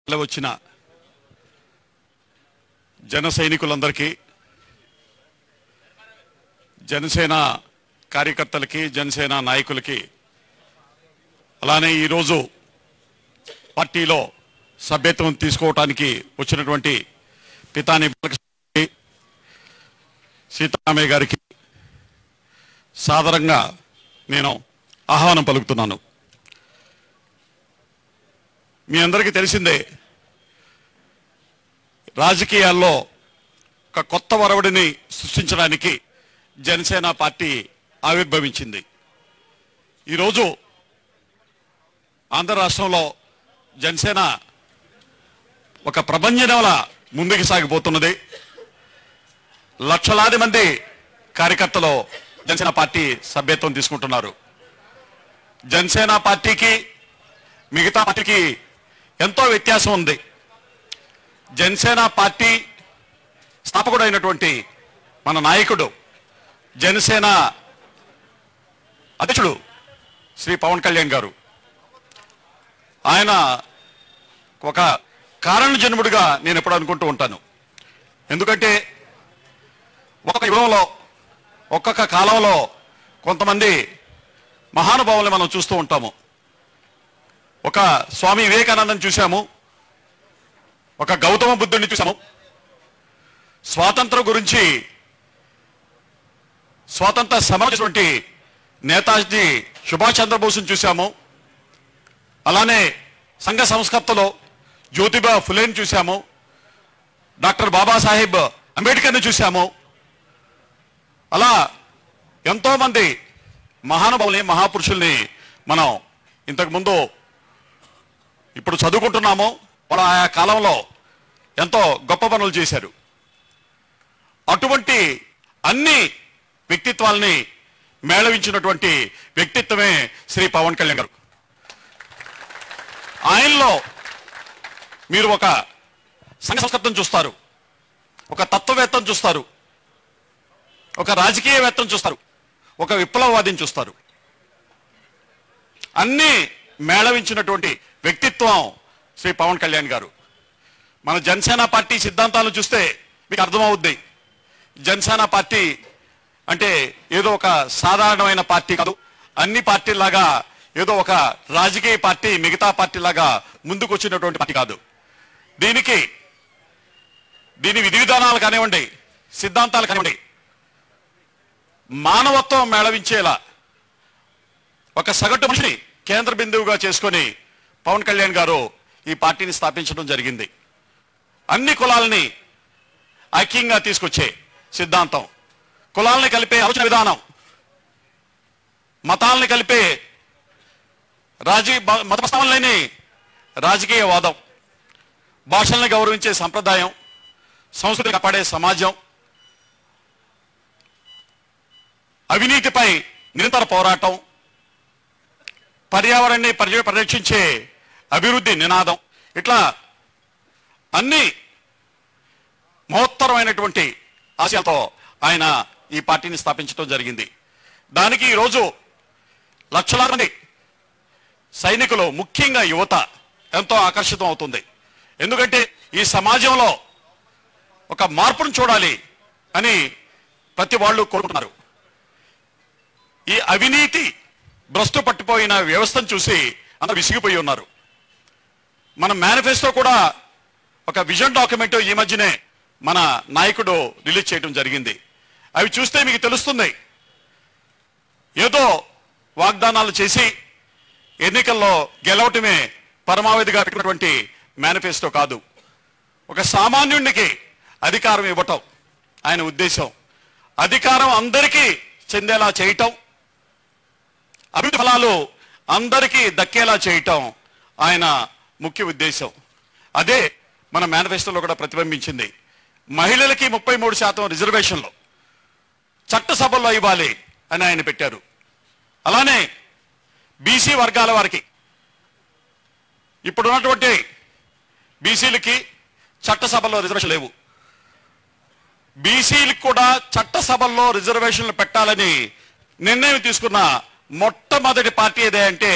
వచ్చిన జన సైనికులందరికీ, జనసేన కార్యకర్తలకి, జనసేన నాయకులకి, అలానే ఈరోజు పార్టీలో సభ్యత్వం తీసుకోవడానికి వచ్చినటువంటి పితాని సీతారామయ్య గారికి సాదరంగా నేను ఆహ్వానం పలుకుతున్నాను. మీ అందరికీ తెలిసిందే, రాజకీయాల్లో ఒక కొత్త వరవడిని సృష్టించడానికి జనసేన పార్టీ ఆవిర్భవించింది. ఈరోజు ఆంధ్ర రాష్ట్రంలో జనసేన ఒక ప్రభంజనంల ముందుకు సాగిపోతున్నది. లక్షలాది మంది కార్యకర్తలు జనసేన పార్టీ సభ్యత్వం తీసుకుంటున్నారు. జనసేన పార్టీకి మిగతా పార్టీకి ఎంతో వ్యత్యాసం ఉంది. జనసేన పార్టీ స్థాపకుడైనటువంటి మన నాయకుడు, జనసేన అధ్యక్షుడు శ్రీ పవన్ కళ్యాణ్ గారు, ఆయన ఒక కారణ జన్ముడిగా నేను ఎప్పుడు అనుకుంటూ ఉంటాను. ఎందుకంటే ఒక్కొక్క యుగంలో, ఒక్కొక్క కాలంలో కొంతమంది మహానుభావుల్ని మనం చూస్తూ ఉంటాము. ఒక స్వామి వివేకానందని చూసాము, ఒక గౌతమ బుద్ధుడిని చూసాము, స్వాతంత్రం గురించి స్వాతంత్ర సమరటువంటి నేతాజీ సుభాష్ చంద్రబోస్ని చూసాము. అలానే సంఘ సంస్కర్తలో జ్యోతిబా ఫులేని చూసాము, డాక్టర్ బాబాసాహెబ్ అంబేద్కర్ని చూసాము. అలా ఎంతోమంది మహానుభావుల్ని, మహాపురుషుల్ని మనం ఇంతకుముందు ఇప్పుడు చదువుకుంటున్నాము. వాళ్ళు ఆయా కాలంలో ఎంతో గొప్ప పనులు చేశారు. అటువంటి అన్ని వ్యక్తిత్వాలని మేళవించినటువంటి వ్యక్తిత్వమే శ్రీ పవన్ కళ్యాణ్ గారు. ఆయనలో మీరు ఒక సంఘ సంస్కర్తను చూస్తారు, ఒక తత్వవేత్తను చూస్తారు, ఒక రాజకీయవేత్తను చూస్తారు, ఒక విప్లవవాదిని చూస్తారు. అన్నీ మేళవించినటువంటి వ్యక్తిత్వం శ్రీ పవన్ కళ్యాణ్ గారు. మన జనసేన పార్టీ సిద్ధాంతాలను చూస్తే మీకు అర్థమవుద్ది. జనసేన పార్టీ అంటే ఏదో ఒక సాధారణమైన పార్టీ కాదు. అన్ని పార్టీలాగా ఏదో ఒక రాజకీయ పార్టీ, మిగతా పార్టీలాగా ముందుకు వచ్చినటువంటి పార్టీ కాదు. దీని విధి విధానాలు కానివ్వండి, సిద్ధాంతాలు కానివ్వండి, మానవత్వం మేళవించేలా ఒక సగటు మనిషిని కేంద్ర బిందువుగా చేసుకొని పవన్ కళ్యాణ్ గారు ఈ పార్టీని స్థాపించడం జరిగింది. అన్ని కులాలని ఐక్యంగా తీసుకొచ్చే సిద్ధాంతం, కులాలని కలిపే ఆలోచన విధానం, మతాలని కలిపే మత ప్రస్తావన లేని రాజకీయ వాదం, భాషల్ని గౌరవించే సంప్రదాయం, సంస్కృతిని కాపాడే సమాజం, అవినీతిపై నిరంతర పోరాటం, పర్యావరణాన్ని పరిరక్షించే అభివృద్ధి నినాదం, ఇట్లా అన్ని మహోత్తరమైనటువంటి ఆశయాలతో ఆయన ఈ పార్టీని స్థాపించడం జరిగింది. దానికి ఈరోజు లక్షలాది మంది సైనికులు, ముఖ్యంగా యువత ఎంతో ఆకర్షితం అవుతుంది. ఎందుకంటే ఈ సమాజంలో ఒక మార్పును చూడాలి అని ప్రతి వాళ్ళు కోరుకుంటున్నారు. ఈ అవినీతి భ్రష్టు పట్టిపోయిన వ్యవస్థను చూసి అందరూ విసిగిపోయి ఉన్నారు. మన మేనిఫెస్టో కూడా ఒక విజన్ డాక్యుమెంట్ ఈ మధ్యనే మన నాయకుడు రిలీజ్ చేయడం జరిగింది. అవి చూస్తే మీకు తెలుస్తుంది, ఏదో వాగ్దానాలు చేసి ఎన్నికల్లో గెలవటమే పరమావధిగా పెట్టినటువంటి మేనిఫెస్టో కాదు. ఒక సామాన్యుడికి అధికారం ఇవ్వటం ఆయన ఉద్దేశం, అధికారం అందరికీ చెందేలా చేయటం, అభివృద్ధి ఫలాలు అందరికీ దక్కేలా చేయటం ఆయన ముఖ్య ఉద్దేశం. అదే మన మేనిఫెస్టోలో కూడా ప్రతిబింబించింది. మహిళలకి 33% రిజర్వేషన్లు చట్టసభల్లో ఇవ్వాలి అని ఆయన పెట్టారు. అలానే బీసీ వర్గాల వారికి, ఇప్పుడున్నటువంటి బీసీలకి చట్టసభల్లో రిజర్వేషన్ లేవు. బీసీలకు కూడా చట్టసభల్లో రిజర్వేషన్లు పెట్టాలని నిర్ణయం తీసుకున్న మొట్టమొదటి పార్టీ ఏదే అంటే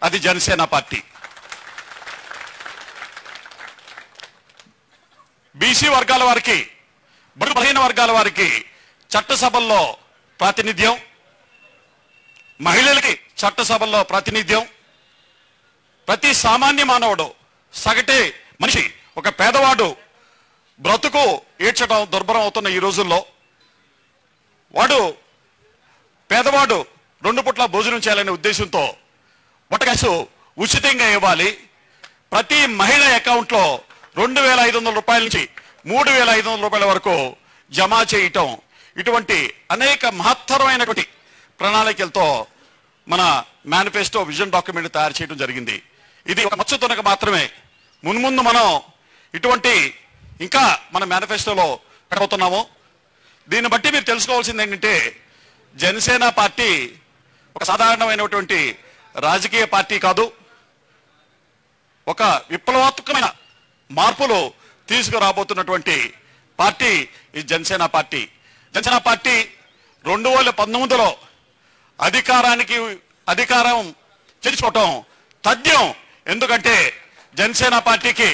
అది జనసేన పార్టీ. బీసీ వర్గాల వారికి, బడుగు బలహీన వర్గాల వారికి చట్టసభల్లో ప్రాతినిధ్యం, మహిళలకి చట్టసభల్లో ప్రాతినిధ్యం, ప్రతి సామాన్య మానవుడు, సగటే మనిషి, ఒక పేదవాడు బ్రతుకు ఏడ్చడం దుర్భరం అవుతున్న ఈ రోజుల్లో పేదవాడు 2 పూట్ల భోజనం చేయాలనే ఉద్దేశంతో పొట్టగ్యాసు ఉచితంగా ఇవ్వాలి, ప్రతి మహిళ అకౌంట్లో 2,500 రూపాయల నుంచి 3,500 రూపాయల వరకు జమ చేయటం, ఇటువంటి అనేక మహత్తరమైనటువంటి ప్రణాళికలతో మన మేనిఫెస్టో విజన్ డాక్యుమెంట్ తయారు చేయడం జరిగింది. ఇది ఒక మచ్చుతునక మాత్రమే. మున్ముందు మనం ఇటువంటి ఇంకా మన మేనిఫెస్టోలో పెట్టబోతున్నాము. దీన్ని బట్టి మీరు తెలుసుకోవాల్సింది ఏంటంటే, జనసేన పార్టీ ఒక సాధారణమైనటువంటి రాజకీయ పార్టీ కాదు, ఒక విప్లవాత్మకమైన మార్పులు తీసుకురాబోతున్నటువంటి పార్టీ ఈ జనసేన పార్టీ. జనసేన పార్టీ 2019లో అధికారం చేర్చుకోవటం తథ్యం. ఎందుకంటే జనసేన పార్టీకి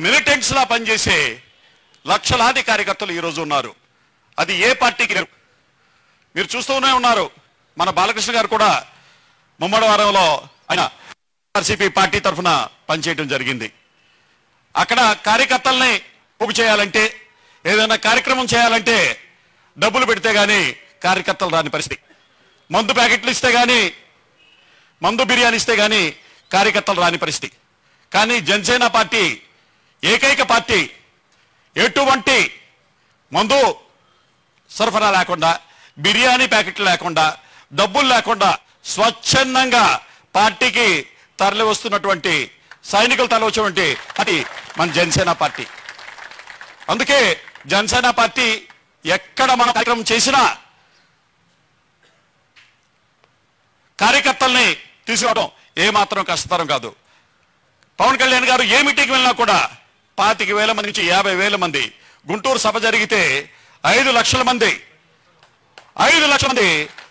మిలిటెంట్స్ లా పనిచేసే లక్షలాది కార్యకర్తలు ఈరోజు ఉన్నారు. అది ఏ పార్టీకి లేరు. మీరు చూస్తూనే ఉన్నారు. మన బాలకృష్ణ గారు కూడా ముమ్మడివారంలో ఆయన ఆర్సీపీ పార్టీ తరఫున పనిచేయడం జరిగింది. అక్కడ కార్యకర్తల్ని పోగు చేయాలంటే, ఏదైనా కార్యక్రమం చేయాలంటే డబ్బులు పెడితే గానీ కార్యకర్తలు రాని పరిస్థితి. మందు ప్యాకెట్లు ఇస్తే గానీ, మందు బిర్యానీ ఇస్తే గానీ కార్యకర్తలు రాని పరిస్థితి. కానీ జనసేన పార్టీ ఏకైక పార్టీ ఎటువంటి మందు సరఫరా లేకుండా, బిర్యానీ ప్యాకెట్లు లేకుండా, డబ్బులు లేకుండా స్వచ్ఛందంగా పార్టీకి తరలి వస్తున్నటువంటి సైనికులు తరలి వచ్చినటువంటి పార్టీ మన జనసేన పార్టీ. అందుకే జనసేన పార్టీ ఎక్కడ మన కార్యక్రమం చేసినా కార్యకర్తల్ని తీసుకోవడం ఏమాత్రం కష్టతరం కాదు. పవన్ కళ్యాణ్ గారు ఏ మీటింగ్కి వెళ్ళినా కూడా 25,000 మంది నుంచి 50,000 మంది, గుంటూరు సభ జరిగితే 5 లక్షల మంది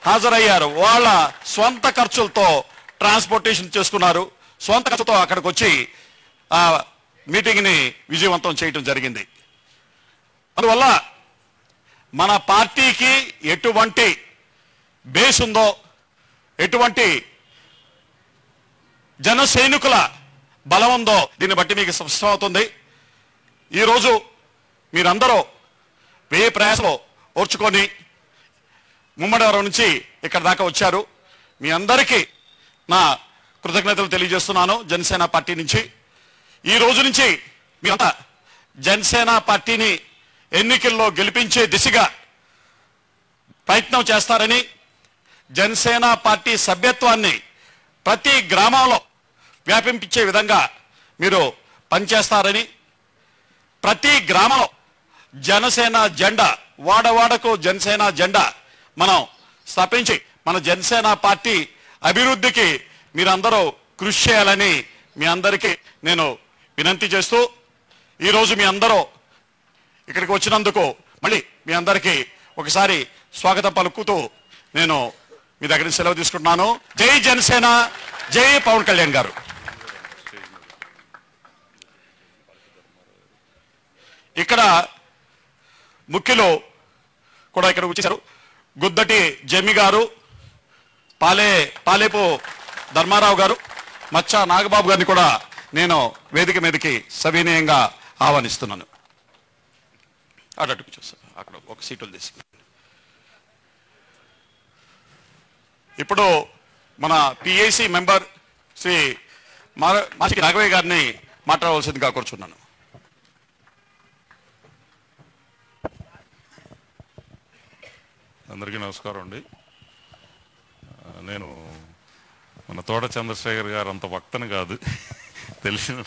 హాజరయ్యారు. వాళ్ళ స్వంత ఖర్చులతో ట్రాన్స్పోర్టేషన్ చేసుకున్నారు, స్వంత ఖర్చుతో అక్కడికి వచ్చి ఆ మీటింగ్ని విజయవంతం చేయడం జరిగింది. అందువల్ల మన పార్టీకి ఎటువంటి బేస్ ఉందో, ఎటువంటి జన సైనికుల బలం ఉందో దీన్ని బట్టి మీకు స్పష్టమవుతుంది. ఈరోజు మీరందరూ వ్యయ ప్రయాసలో ఓర్చుకొని ముమ్మడివారం నుంచి ఇక్కడ దాకా వచ్చారు. మీ అందరికీ నా కృతజ్ఞతలు తెలియజేస్తున్నాను జనసేన పార్టీ నుంచి. ఈ రోజు నుంచి మీరంతా జనసేన పార్టీని ఎన్నికల్లో గెలిపించే దిశగా ప్రయత్నం చేస్తారని, జనసేన పార్టీ సభ్యత్వాన్ని ప్రతి గ్రామంలో వ్యాపించే విధంగా మీరు పనిచేస్తారని, ప్రతి గ్రామంలో జనసేన జెండా, వాడవాడకు జనసేన జెండా మనం స్థాపించి మన జనసేన పార్టీ అభివృద్ధికి మీరందరూ కృషి చేయాలని మీ అందరికీ నేను వినంతి చేస్తూ, ఈరోజు మీ అందరూ ఇక్కడికి వచ్చినందుకు మళ్ళీ మీ అందరికీ ఒకసారి స్వాగతం పలుకుతూ నేను మీ దగ్గర సెలవు తీసుకుంటున్నాను. జై జనసేన, జై పవన్ కళ్యాణ్ గారు. ఇక్కడ ముఖ్యులు కూడా ఇక్కడ వచ్చేసారు. గుద్దటి జమ్మి గారు, పాలేపు ధర్మారావు గారు, మచ్చ నాగబాబు గారిని కూడా నేను వేదిక మీదకి సవినయంగా ఆహ్వానిస్తున్నాను. అటు చూస్తాను, అక్కడ ఒక సీటులు తీసుకు. ఇప్పుడు మన పిఏసి మెంబర్ శ్రీ మాసి రాఘవయ్య గారిని మాట్లాడవలసిందిగా కోరుచున్నాను. అందరికీ నమస్కారం అండి. నేను మన తోట చంద్రశేఖర్ గారు అంత వక్తని కాదు, తెలిసిన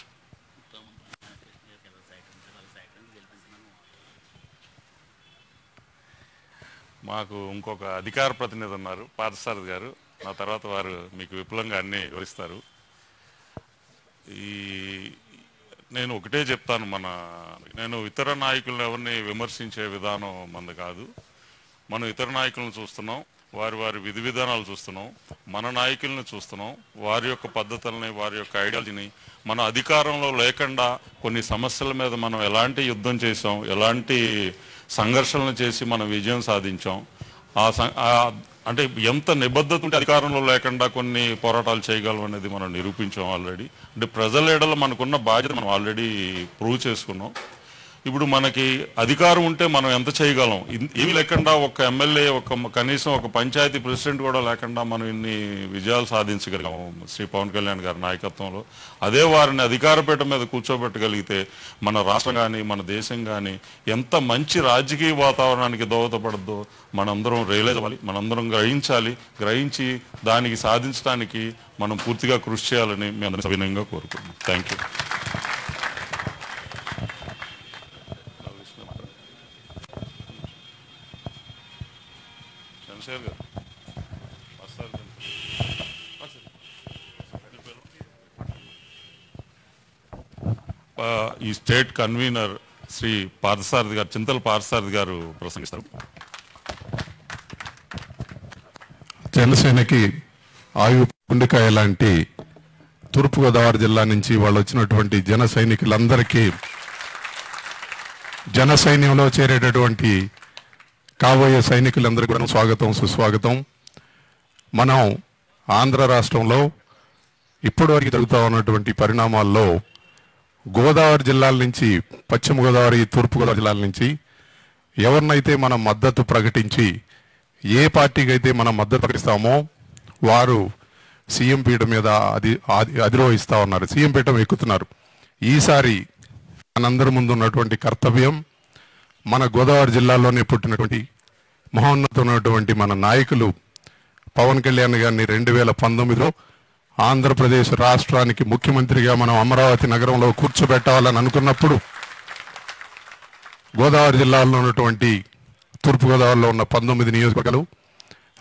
మాకు ఇంకొక అధికార ప్రతినిధి ఉన్నారు పార్థసారథి గారు. నా తర్వాత వారు మీకు విపులంగా అన్నీ వివరిస్తారు. నేను ఒకటే చెప్తాను, నేను ఇతర నాయకులను ఎవరిని విమర్శించే విధానం మంది కాదు. మనం ఇతర నాయకులను చూస్తున్నాం, వారి విధి విధానాలు చూస్తున్నాం. మన నాయకుల్ని చూస్తున్నాం, వారి యొక్క పద్ధతుల్ని, వారి యొక్క ఐడియాలజీని. మన అధికారంలో లేకుండా కొన్ని సమస్యల మీద మనం ఎలాంటి యుద్ధం చేసాం, ఎలాంటి సంఘర్షణలు చేసి మనం విజయం సాధించాం. అంటే ఎంత నిబద్ధత ఉంటే అధికారంలో లేకుండా కొన్ని పోరాటాలు చేయగలం అనేది మనం నిరూపించాం ఆల్రెడీ. అంటే ప్రజల ఎడల మనకున్న బాధ్యత మనం ఆల్రెడీ ప్రూవ్ చేసుకున్నాం. ఇప్పుడు మనకి అధికారం ఉంటే మనం ఎంత చేయగలం? ఏమి లేకుండా ఒక ఎమ్మెల్యే, కనీసం ఒక పంచాయతీ ప్రెసిడెంట్ కూడా లేకుండా మనం ఇన్ని విజయాలు సాధించగలిగాము శ్రీ పవన్ కళ్యాణ్ గారి నాయకత్వంలో. అదే వారిని అధికారపీఠం మీద కూర్చోబెట్టగలిగితే మన రాష్ట్రం కానీ, మన దేశం కానీ ఎంత మంచి రాజకీయ వాతావరణానికి దోహదపడద్దో మనందరం రియలైజ్ అవ్వాలి, మనందరం గ్రహించి దానికి సాధించడానికి మనం పూర్తిగా కృషి చేయాలని మేము అందరినీ సవినయంగా కోరుకుంటున్నాం. Thank you. ఈ స్టేట్ కన్వీనర్ శ్రీ పార్థసారథి గారు, చింతల పార్థసారథి గారు ప్రసంగిస్తారు. జనసేనకి ఆయు పుండికాయ లాంటి తూర్పుగోదావరి జిల్లా నుంచి వాళ్ళు వచ్చినటువంటి జన సైనికులందరికీ, జన సైన్యంలో చేరేటటువంటి కాబోయే సైనికులందరికీ కూడా స్వాగతం, సుస్వాగతం. మనం ఆంధ్ర రాష్ట్రంలో ఇప్పటివరకు జరుగుతూ ఉన్నటువంటి పరిణామాల్లో గోదావరి జిల్లాల నుంచి, పశ్చిమ గోదావరి, తూర్పుగోదావరి జిల్లాల నుంచి ఎవరినైతే మనం మద్దతు ప్రకటించి, ఏ పార్టీకి అయితే మనం మద్దతు ప్రకటిస్తామో వారు సీఎం పీఠం మీద అధిరోహిస్తూ ఉన్నారు, సీఎం పీఠం ఎక్కుతున్నారు. ఈసారి మనందరి ముందు ఉన్నటువంటి కర్తవ్యం, మన గోదావరి జిల్లాలోనే పుట్టినటువంటి మహోన్నతమైనటువంటి మన నాయకులు పవన్ కళ్యాణ్ గారిని 2019లో ఆంధ్రప్రదేశ్ రాష్ట్రానికి ముఖ్యమంత్రిగా మనం అమరావతి నగరంలో కూర్చోబెట్టాలని అనుకున్నప్పుడు గోదావరి జిల్లాలో ఉన్నటువంటి, తూర్పుగోదావరిలో ఉన్న 19 నియోజకవర్గాలు,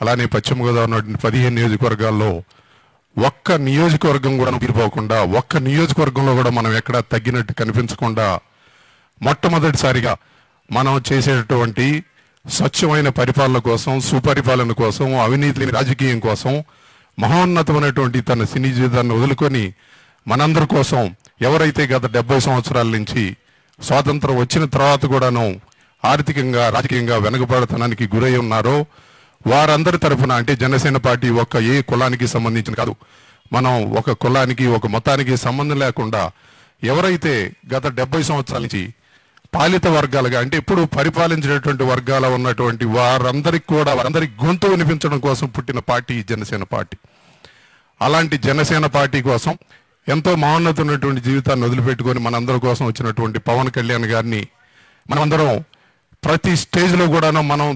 అలానే పశ్చిమ గోదావరి ఉన్నటువంటి 15 నియోజకవర్గాల్లో ఒక్క నియోజకవర్గం కూడా తీరిపోకుండా, ఒక్క నియోజకవర్గంలో కూడా మనం ఎక్కడా తగ్గినట్టు కనిపించకుండా మొట్టమొదటిసారిగా మనం చేసేటటువంటి స్వచ్ఛమైన పరిపాలన కోసం, సుపరిపాలన కోసం, అవినీతి లేని రాజకీయం కోసం మహోన్నతమైనటువంటి తన సినీ జీవితాన్ని వదులుకొని మనందరి కోసం ఎవరైతే గత 70 సంవత్సరాల నుంచి స్వాతంత్రం వచ్చిన తర్వాత కూడాను ఆర్థికంగా, రాజకీయంగా వెనుకబడతనానికి గురై ఉన్నారో వారందరి తరఫున, అంటే జనసేన పార్టీ ఏ కులానికి సంబంధించిన కాదు, మనం ఒక కులానికి, ఒక మతానికి సంబంధం లేకుండా ఎవరైతే గత 70 సంవత్సరాల నుంచి పాలిత వర్గాలుగా, అంటే ఇప్పుడు పరిపాలించినటువంటి వర్గాల ఉన్నటువంటి వారందరికి కూడా, వారందరికి గొంతు వినిపించడం కోసం పుట్టిన పార్టీ జనసేన పార్టీ. అలాంటి జనసేన పార్టీ కోసం ఎంతో మహోన్నతమైనటువంటి జీవితాన్ని వదిలిపెట్టుకొని మనందరి కోసం వచ్చినటువంటి పవన్ కళ్యాణ్ గారిని మనమందరం ప్రతి స్టేజ్లో కూడాను మనం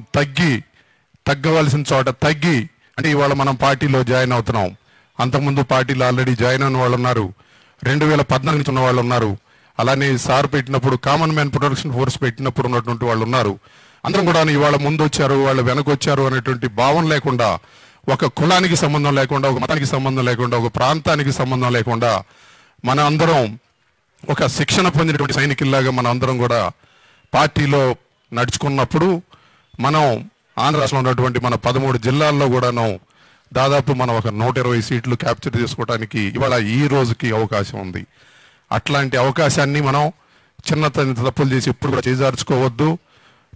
తగ్గవలసిన చోట తగ్గి, అంటే ఇవాళ మనం పార్టీలో జాయిన్ అవుతున్నాం. అంతకుముందు పార్టీలో ఆల్రెడీ జాయిన్ అయిన వాళ్ళు ఉన్నారు, 2014 నుంచి ఉన్న వాళ్ళు ఉన్నారు, అలానే సార్ పెట్టినప్పుడు కామన్ మ్యాన్ ప్రొటెక్షన్ ఫోర్స్ పెట్టినప్పుడు ఉన్నటువంటి వాళ్ళు ఉన్నారు. అందరం కూడా ఇవాళ ముందు వచ్చారు, వాళ్ళు వెనకొచ్చారు అనేటువంటి భావం లేకుండా, ఒక కులానికి సంబంధం లేకుండా, ఒక మతానికి సంబంధం లేకుండా, ఒక ప్రాంతానికి సంబంధం లేకుండా మన అందరం ఒక శిక్షణ పొందినటువంటి సైనికుల్లాగా మన అందరం కూడా పార్టీలో నడుచుకున్నప్పుడు మనం ఆంధ్ర రాష్ట్రంలో ఉన్నటువంటి మన 13 జిల్లాల్లో కూడాను దాదాపు మనం ఒక 120 సీట్లు క్యాప్చర్ చేసుకోవడానికి ఇవాళ ఈ రోజుకి అవకాశం ఉంది. అట్లాంటి అవకాశాన్ని మనం చిన్న తప్పులు చేసి ఇప్పుడు కూడా చేజార్చుకోవద్దు.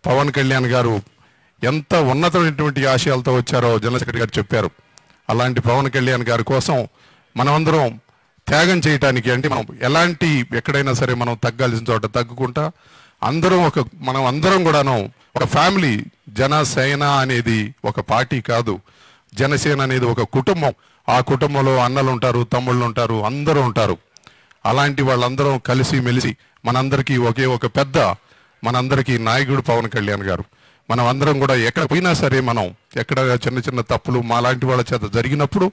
పవన్ కళ్యాణ్ గారు ఎంత ఉన్నతమైనటువంటి ఆశయాలతో వచ్చారో జనరల్ సెక్రటరీ గారు చెప్పారు. అలాంటి పవన్ కళ్యాణ్ గారి కోసం మనమందరం త్యాగం చేయటానికి, అంటే మనం ఎలాంటి ఎక్కడైనా సరే మనం తగ్గాల్సిన చోట తగ్గుకుంటా మనం అందరం కూడాను ఒక ఫ్యామిలీ. జనసేన అనేది ఒక పార్టీ కాదు, జనసేన అనేది ఒక కుటుంబం. ఆ కుటుంబంలో అన్నలు ఉంటారు, తమ్ముళ్ళు ఉంటారు, అందరూ ఉంటారు. అలాంటి వాళ్ళందరం కలిసి మెలిసి మనందరికీ ఒక పెద్ద, మనందరికీ నాయకుడు పవన్ కళ్యాణ్ గారు. మనం అందరం కూడా ఎక్కడ పోయినా సరే, మనం ఎక్కడ చిన్న చిన్న తప్పులు మాలాంటి వాళ్ళ చేత జరిగినప్పుడు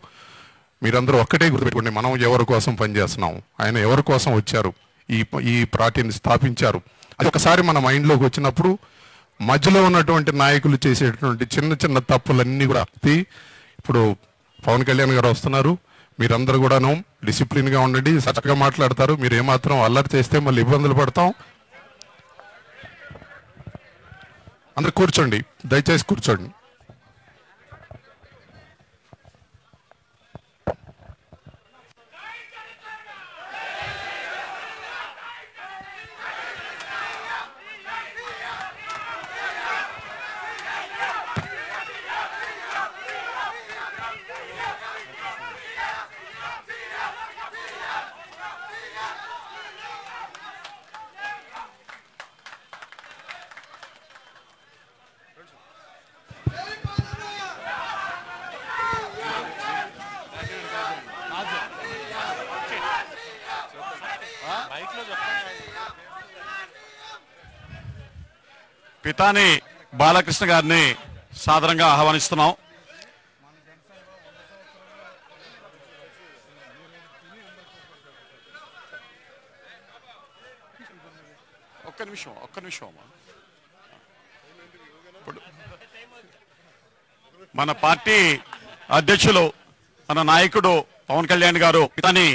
మీరందరూ ఒక్కటే గుర్తుపెట్టుకోండి, మనం ఎవరి కోసం పనిచేస్తున్నాం, ఆయన ఎవరి కోసం వచ్చారు, ఈ పార్టీని స్థాపించారు. అది ఒకసారి మన మైండ్లోకి వచ్చినప్పుడు మధ్యలో ఉన్నటువంటి నాయకులు చేసేటువంటి చిన్న చిన్న తప్పులన్నీ కూడా ఇప్పుడు పవన్ కళ్యాణ్ గారు వస్తున్నారు, మీరందరూ కూడాను డిసిప్లిన్గా ఉండండి, చక్కగా మాట్లాడతారు. మీరు ఏమాత్రం అల్లరి చేస్తే మళ్ళీ ఇబ్బందులు పడతాం. అందరు కూర్చోండి, దయచేసి కూర్చోండి. పితాని బాలకృష్ణ గారిని సాదరంగా ఆహ్వానిస్తున్నాం. ఒక్క నిమిషం అమ్మా. ఇప్పుడు మన పార్టీ అధ్యక్షులు మన నాయకుడు పవన్ కళ్యాణ్ గారు పితాని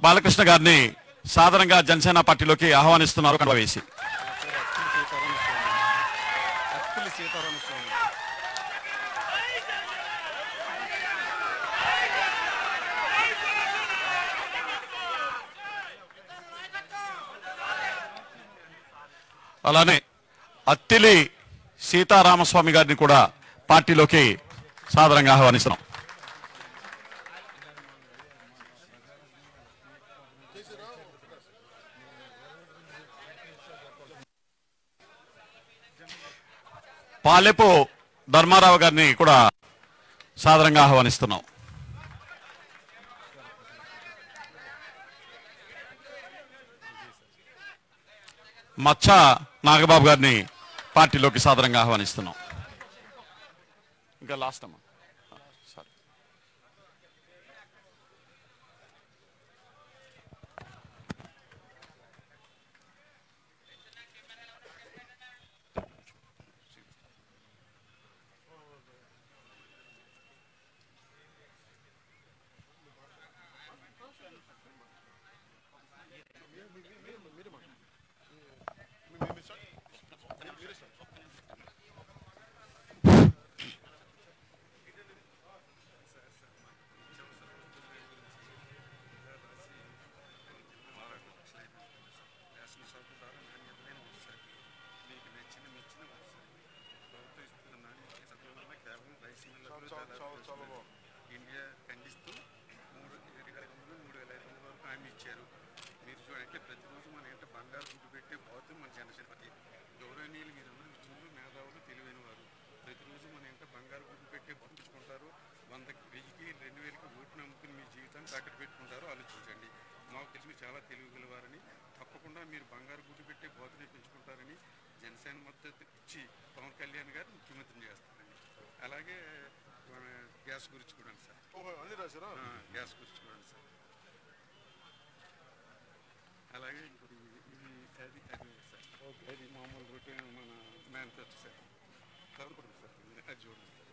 బాలకృష్ణ గారిని సాదరంగా జనసేన పార్టీలోకి ఆహ్వానిస్తున్నారు. కండువా వేసి అలానే అత్తిలి సీతారామస్వామి గారిని కూడా పార్టీలోకి సాదరంగా ఆహ్వానిస్తున్నాం. పాలెపు ధర్మారావు గారిని కూడా సాదరంగా ఆహ్వానిస్తున్నాం. మచ్చ నాగబాబు గారిని పార్టీలోకి సాదరంగా ఆహ్వానిస్తున్నాం. ఇంకా లాస్ట్ అమ్మా. సరే. ఇండియా ఖండిస్తూ 3,500 వరకు హామీ ఇచ్చారు. మీరు చూడండి ప్రతిరోజు మన ఏంటో బంగారు గుడ్డు పెట్టే పోతే మన జనసేనపతి గౌరవనీయులు మీరందరూ విషయంలో మేధావులు తెలివైన వారు. ప్రతిరోజు మన ఏంటో బంగారు గుడ్డు పెట్టే పంపించుకుంటారు. 100కి 1000కి 2000కి ఓట్లు నమ్ముకుని మీ జీవితాన్ని తాకట్టు పెట్టుకుంటారు. ఆలోచించండి. మాకు తెలిసి మీరు చాలా తెలివిగలవారని తప్పకుండా మీరు బంగారు గుడ్డు పెట్టే బోధనే పెంచుకుంటారని జనసేన మద్దతు ఇచ్చి పవన్ కళ్యాణ్ గారు ముఖ్యమంత్రిని చేస్తారండి. అలాగే మన గ్యాస్ గురించి కూడా సార్ గ్యాస్ గురించి కూడా సార్ అలాగే ఇప్పుడు ఇది అది సార్ అది మామూలు రొటీన్ మన మేనిఫెస్టో సార్ చదువుకుంటాం సార్ అది చూడండి సార్.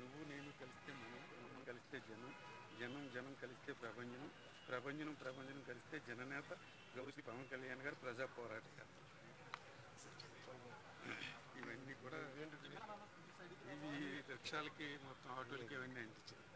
నువ్వు నేను కలిస్తే మనం కలిస్తే జనం కలిస్తే ప్రపంచం కలిస్తే జననేత గౌరీ పవన్ కళ్యాణ్ గారు ప్రజా పోరాట గారు. ఇవన్నీ కూడా ఇవి రిక్షాలకి మొత్తం ఆటోలకి ఇవన్నీ అంటించారు.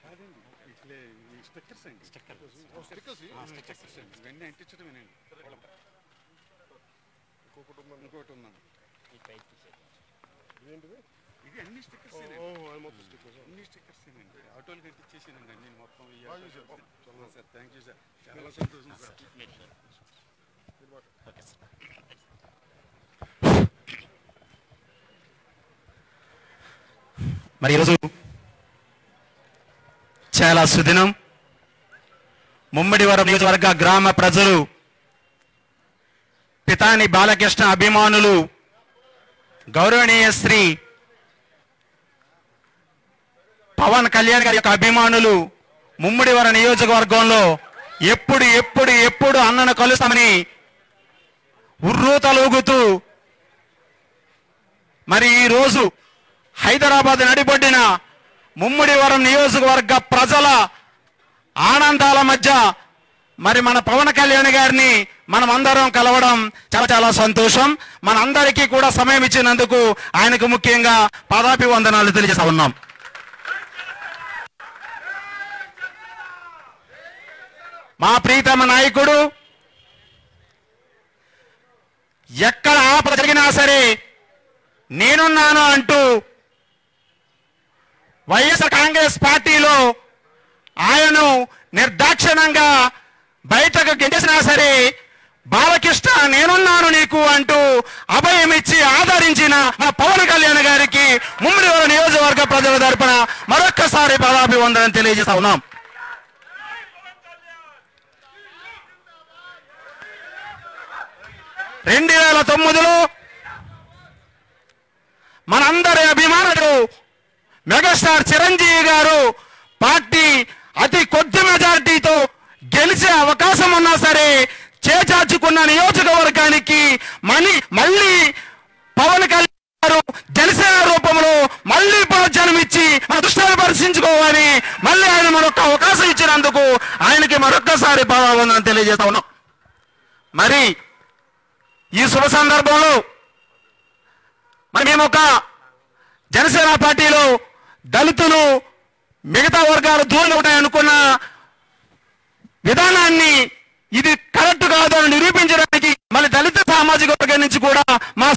కాదండి ఇట్లే స్టిక్కర్స్ అండి. స్టిక్కర్స్ అండి. ఇవన్నీ అంటించడమేనండి. ఇంకోటి ఉందండి. ఇది అన్ని స్టిక్కర్స్ అన్ని స్టిక్కర్స్ అండి. ఆటోలు కట్టించేసానండి నేను మొత్తం. Sir thank you sir. చాలా సంతోషం సార్. మరి ఈరోజు చాలా సుదినం. ముమ్మడివరం నియోజకవర్గ గ్రామ ప్రజలు, పితాని బాలకృష్ణ అభిమానులు, గౌరవనీయ శ్రీ పవన్ కళ్యాణ్ గారి యొక్క అభిమానులు ముమ్మడివరం నియోజకవర్గంలో ఎప్పుడు అన్నను కలుస్తామని ఉర్రూతలూగుతూ మరి ఈరోజు హైదరాబాద్ నడిబొడ్డిన ముమ్మడివరం నియోజకవర్గ ప్రజల ఆనందాల మధ్య మరి మన పవన్ కళ్యాణ్ గారిని మనం అందరం కలవడం చాలా చాలా సంతోషం. మనందరికీ కూడా సమయం ఇచ్చినందుకు ఆయనకు ముఖ్యంగా పాదాభివందనాలు తెలియజేస్తా ఉన్నాం. మా ప్రీతమ నాయకుడు ఎక్కడ ఆపద జరిగినా సరే నేనున్నాను అంటూ వైఎస్ఆర్ కాంగ్రెస్ పార్టీలో ఆయనను నిర్దాక్షిణంగా బయటకు గెలిచినా సరే బాలకృష్ణ నేనున్నాను నీకు అంటూ అభయమిచ్చి ఆదరించిన మన పవన్ కళ్యాణ్ గారికి ముమ్మిడివరం నియోజకవర్గ ప్రజల తరపున మరొక్కసారి పాదాభివందనం తెలియజేస్తా ఉన్నాం. రెండు 2009లో మనందరి అభిమానుడు మెగాస్టార్ చిరంజీవి గారు పార్టీ అతి కొద్ది మెజారిటీతో గెలిచే అవకాశం ఉన్నా సరే చేచార్చుకున్న నియోజకవర్గానికి మళ్ళీ పవన్ కళ్యాణ్ గారు జనసేన రూపంలో మళ్ళీ జన్మిచ్చి మన దృష్టిని పరిశీలించుకోవాలి. మళ్ళీ ఆయన మరొక అవకాశం ఇచ్చినందుకు ఆయనకి మరొక్కసారి పాదాభివందనం తెలియజేస్తా ఉన్నాం. మరి ఈ శుభ సందర్భంలో మరి మేము ఒక జనసేన పార్టీలో దళితులు మిగతా వర్గాలు దూరంగా ఉంటాయనుకున్న విధానాన్ని ఇది కరెక్ట్ కాదు అని నిరూపించడానికి మళ్ళీ దళిత సామాజిక వర్గం నుంచి కూడా మా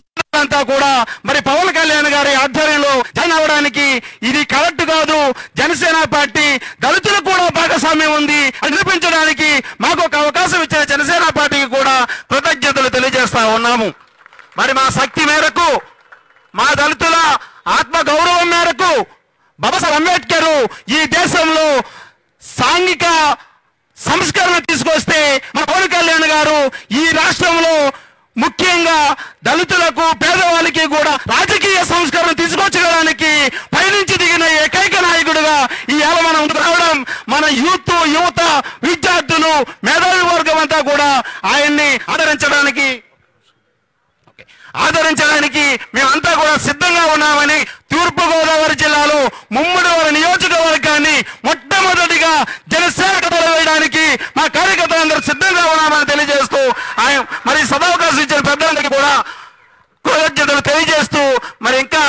అంతా కూడా మరి పవన్ కళ్యాణ్ గారి ఆధ్వర్యంలో జాయిన్ అవ్వడానికి ఇది కరెక్ట్ కాదు, జనసేన పార్టీ దళితులకు కూడా భాగస్వామ్యం ఉంది అని నిరూపించడానికి మాకు ఒక అవకాశం ఇచ్చిన జనసేన పార్టీకి కూడా కృతజ్ఞతలు తెలియజేస్తా ఉన్నాము. మరి మా శక్తి మేరకు మా దళితుల ఆత్మ గౌరవం మేరకు బాబాసాహెబ్ అంబేద్కర్ ఈ దేశంలో సాంఘిక సంస్కరణ తీసుకొస్తే మన పవన్ కళ్యాణ్ గారు ఈ రాష్ట్రంలో ముఖ్యంగా దళితులకు పేదవాళ్ళకి కూడా రాజకీయ సంస్కరణ తీసుకొచ్చడానికి పైనుంచి దిగిన ఏకైక నాయకుడిగా ఇవాళ మనం ముందుకు రావడం మన యువత విద్యార్థులు మేధావి వర్గం అంతా కూడా ఆయన్ని ఆదరించడానికి మేమంతా కూడా సిద్ధంగా ఉన్నామని తూర్పుగోదావరి జిల్లాలో ముమ్మిడివరం నియోజకవర్గాన్ని మొట్టమొదటిగా జనసేనకు వేయడానికి మా కార్యకర్తలందరూ సిద్ధంగా ఉన్నామని తెలియజేస్తూ మరి సదవకాశం ఇచ్చిన పెద్దలందరికీ కూడా కృతజ్ఞతలు తెలియజేస్తూ మరి ఇంకా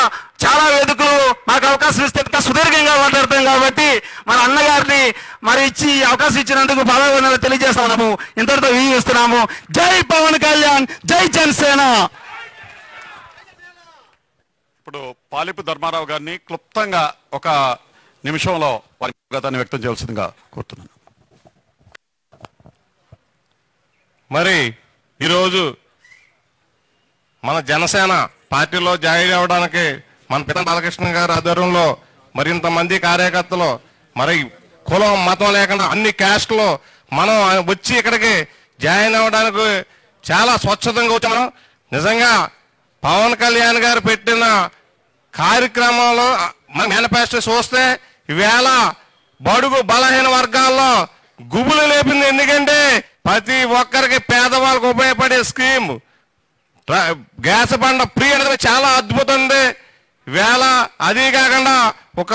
చాలా వేదికలు మాకు అవకాశం ఇస్తే ఇంకా సుదీర్ఘంగా మాట్లాడతాం కాబట్టి మన అన్నగారిని మరి ఇచ్చి అవకాశం ఇచ్చినందుకు పాదాభివందనాలు తెలియజేస్తా ఉన్నాము. ఇంతటితో వీగిస్తున్నాము. జై పవన్ కళ్యాణ్, జై జనసేన. ఇప్పుడు పాలిపు ధర్మారావు గారిని క్లుప్తంగా ఒక నిమిషంలో వారి గతాన్ని వ్యక్తం చేయాల్సిందిగా కోరుతున్నాను. మరి ఈరోజు మన జనసేన పార్టీలో జాయిన్ అవ్వడానికి మన పిత బాలకృష్ణ గారి ఆధ్వర్యంలో మరింతమంది కార్యకర్తలు మరి కులం మతం లేకుండా అన్ని క్యాస్ట్లో మనం వచ్చి ఇక్కడికి జాయిన్ అవ్వడానికి చాలా స్వచ్ఛతంగా వచ్చాము. నిజంగా పవన్ కళ్యాణ్ గారు పెట్టిన కార్యక్రమంలో మన మేనిఫెస్టో చూస్తే ఈవేళ బడుగు బలహీన వర్గాల్లో గుబులు లేపింది. ఎందుకంటే ప్రతి ఒక్కరికి పేదవాళ్ళకు ఉపయోగపడే స్కీమ్ గ్యాస్ బండ ఫ్రీ అనేది చాలా అద్భుతం ఉంది. ఈవేళ అది కాకుండా ఒక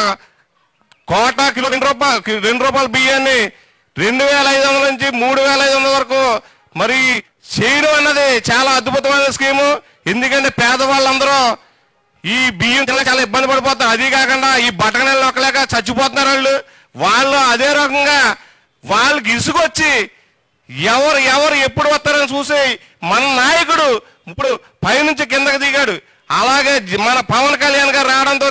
కోటా కిలో ₹2 బియ్యాన్ని 2500 నుంచి 3500 వరకు మరి చేయడం అన్నది చాలా అద్భుతమైన స్కీము. ఎందుకంటే పేదవాళ్ళందరూ ఈ బియ్యం చాలా ఇబ్బంది పడిపోతారు. అది కాకుండా ఈ బట్టగనెళ్ళు ఒక్కలేక చచ్చిపోతున్నారు వాళ్ళు అదే రకంగా వాళ్ళకి ఇసుకొచ్చి ఎవరు ఎప్పుడు వస్తారని చూసి మన నాయకుడు ఇప్పుడు పైనుంచి కిందకి దిగాడు. అలాగే మన పవన్ కళ్యాణ్ గారు రావడంతో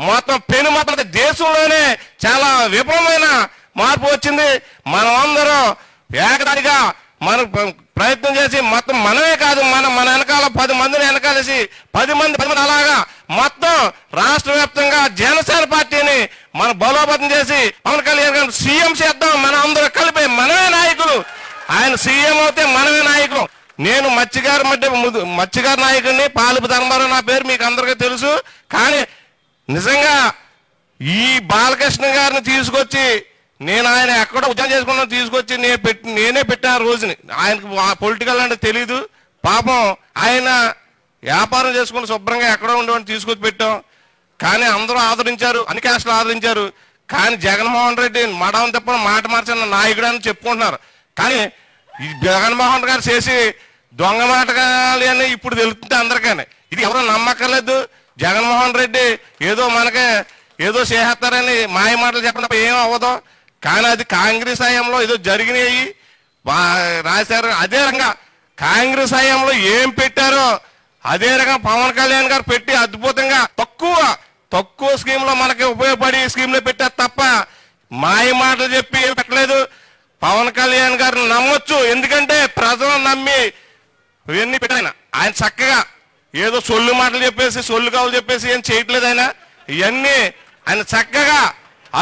మొత్తం పెను మొత్తం దేశంలోనే చాలా విపులమైన మార్పు వచ్చింది. మనం అందరం ఏకదాటిగా మనం ప్రయత్నం చేసి మొత్తం మనమే కాదు మన వెనకాల 10 మందిని వెనకాలేసి 10 మంది అలాగా మొత్తం రాష్ట్ర వ్యాప్తంగా జనసేన పార్టీని మనం బలోపేతం చేసి పవన్ కళ్యాణ్ గారిని సీఎం చేద్దాం. మనం అందరూ కలిపి మనమే నాయకులు. ఆయన సీఎం అయితే మనమే నాయకులు. నేను మత్స్యగారి నాయకుడిని, పాలిపు ధర్మారావు నా పేరు మీకు అందరికీ తెలుసు. కానీ నిజంగా ఈ బాలకృష్ణ గారిని తీసుకొచ్చి నేను ఆయన ఎక్కడ ఉద్యోగం చేసుకున్నా తీసుకొచ్చి నేనే పెట్టిన రోజుని ఆయనకు పొలిటికల్ అంటే తెలీదు. పాపం ఆయన వ్యాపారం చేసుకుని శుభ్రంగా ఎక్కడో ఉండేవాడిని తీసుకొచ్చి పెట్టాం. కానీ అందరూ ఆదరించారు, అన్ని క్యాస్టులు ఆదరించారు. కానీ జగన్మోహన్ రెడ్డి మడం తప్ప మాట మార్చిన నాయకుడు అని చెప్పుకుంటున్నారు. కానీ ఈ జగన్మోహన్ గారు చేసి దొంగ మాటకాలి అని ఇప్పుడు తెలుస్తుంది అందరికీ. ఇది ఎవరో నమ్మక్కర్లేదు. జగన్మోహన్ రెడ్డి ఏదో మనకే ఏదో చేస్తారని మాయ మాటలు చెప్పడం ఏం అవ్వదు. కానీ అది కాంగ్రెస్ హయాంలో ఏదో జరిగినాయి రాశారు. అదే రకంగా కాంగ్రెస్ హయాంలో ఏం పెట్టారో అదే రకంగా పవన్ కళ్యాణ్ గారు పెట్టి అద్భుతంగా తక్కువ స్కీమ్లో మనకి ఉపయోగపడి స్కీమ్లో పెట్టారు తప్ప మాయ మాటలు చెప్పి ఏం పెట్టలేదు. పవన్ కళ్యాణ్ గారిని నమ్మొచ్చు, ఎందుకంటే ప్రజలు నమ్మి ఇవన్నీ పెట్టాయన. ఆయన చక్కగా ఏదో సొల్లు మాటలు చెప్పేసి సొల్లు కావాలి చెప్పేసి ఏం చేయట్లేదు. ఇవన్నీ ఆయన చక్కగా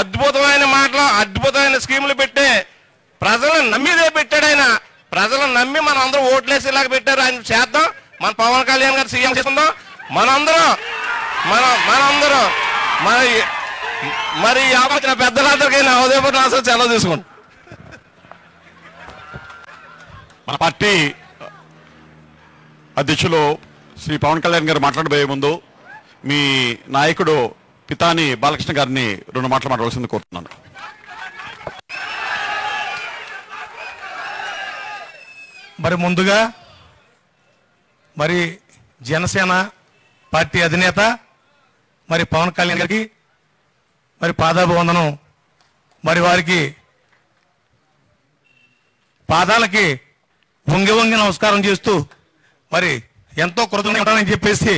అద్భుతమైన మాటలు అద్భుతమైన స్కీములు పెట్టే ప్రజలను నమ్మిదే పెట్టాడు. ఆయన ప్రజలను నమ్మి మనం అందరూ ఓట్లేసేలాగా పెట్టారు. ఆయన చేద్దాం, మన పవన్ కళ్యాణ్ గారు సీఎం చేసుకుందాం. మనందరం మరి వచ్చిన పెద్దలందరికీ నా ఉదయపూర్ నాశనం సెలవు తీసుకుంటాం. మన పార్టీ అధ్యక్షులు శ్రీ పవన్ కళ్యాణ్ గారు మాట్లాడబోయే ముందు మీ నాయకుడు పితాని బాలకృష్ణ గారిని 2 మాటలు మాట్లాడాల్సింది కోరుతున్నాను. మరి ముందుగా మరి జనసేన పార్టీ అధినేత మరి పవన్ కళ్యాణ్ గారికి మరి పాదాభివందనం. మరి వారికి పాదాలకి వంగి నమస్కారం చేస్తూ మరి ఎంతో కృతజ్ఞత ఉంటానని చెప్పేసి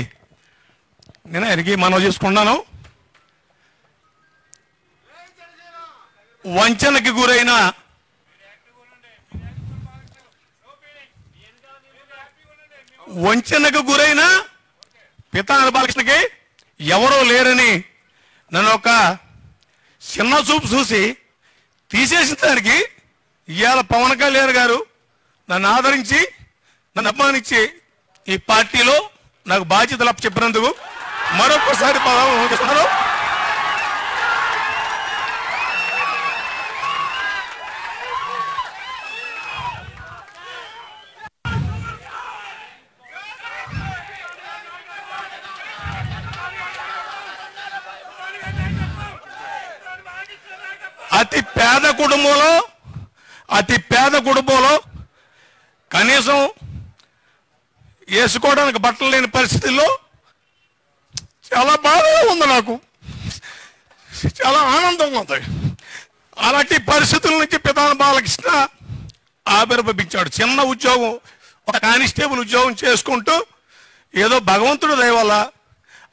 నేను ఆయనకి మనవి చేసుకున్నాను. వంచనకి గురైన పితాని బాలకృష్ణకి ఎవరో లేరని నన్ను ఒక చిన్న చూపు చూసి తీసేసిన దానికి ఇవాళ పవన్ కళ్యాణ్ గారు నన్ను ఆదరించి నన్ను అభిమానించి ఈ పార్టీలో నాకు బాధ్యతలు చెప్పినందుకు మరొకసారి పదాలు. అతి పేద కుటుంబంలో కనీసం వేసుకోవడానికి బట్టలు లేని పరిస్థితుల్లో చాలా బాధగా ఉంది, నాకు చాలా ఆనందంగా ఉంది. అలాంటి పరిస్థితుల నుంచి పితాని బాలకృష్ణ ఆవిర్భవించాడు. చిన్న ఉద్యోగం, ఒక కానిస్టేబుల్ ఉద్యోగం చేసుకుంటూ ఏదో భగవంతుడు దయ వల్ల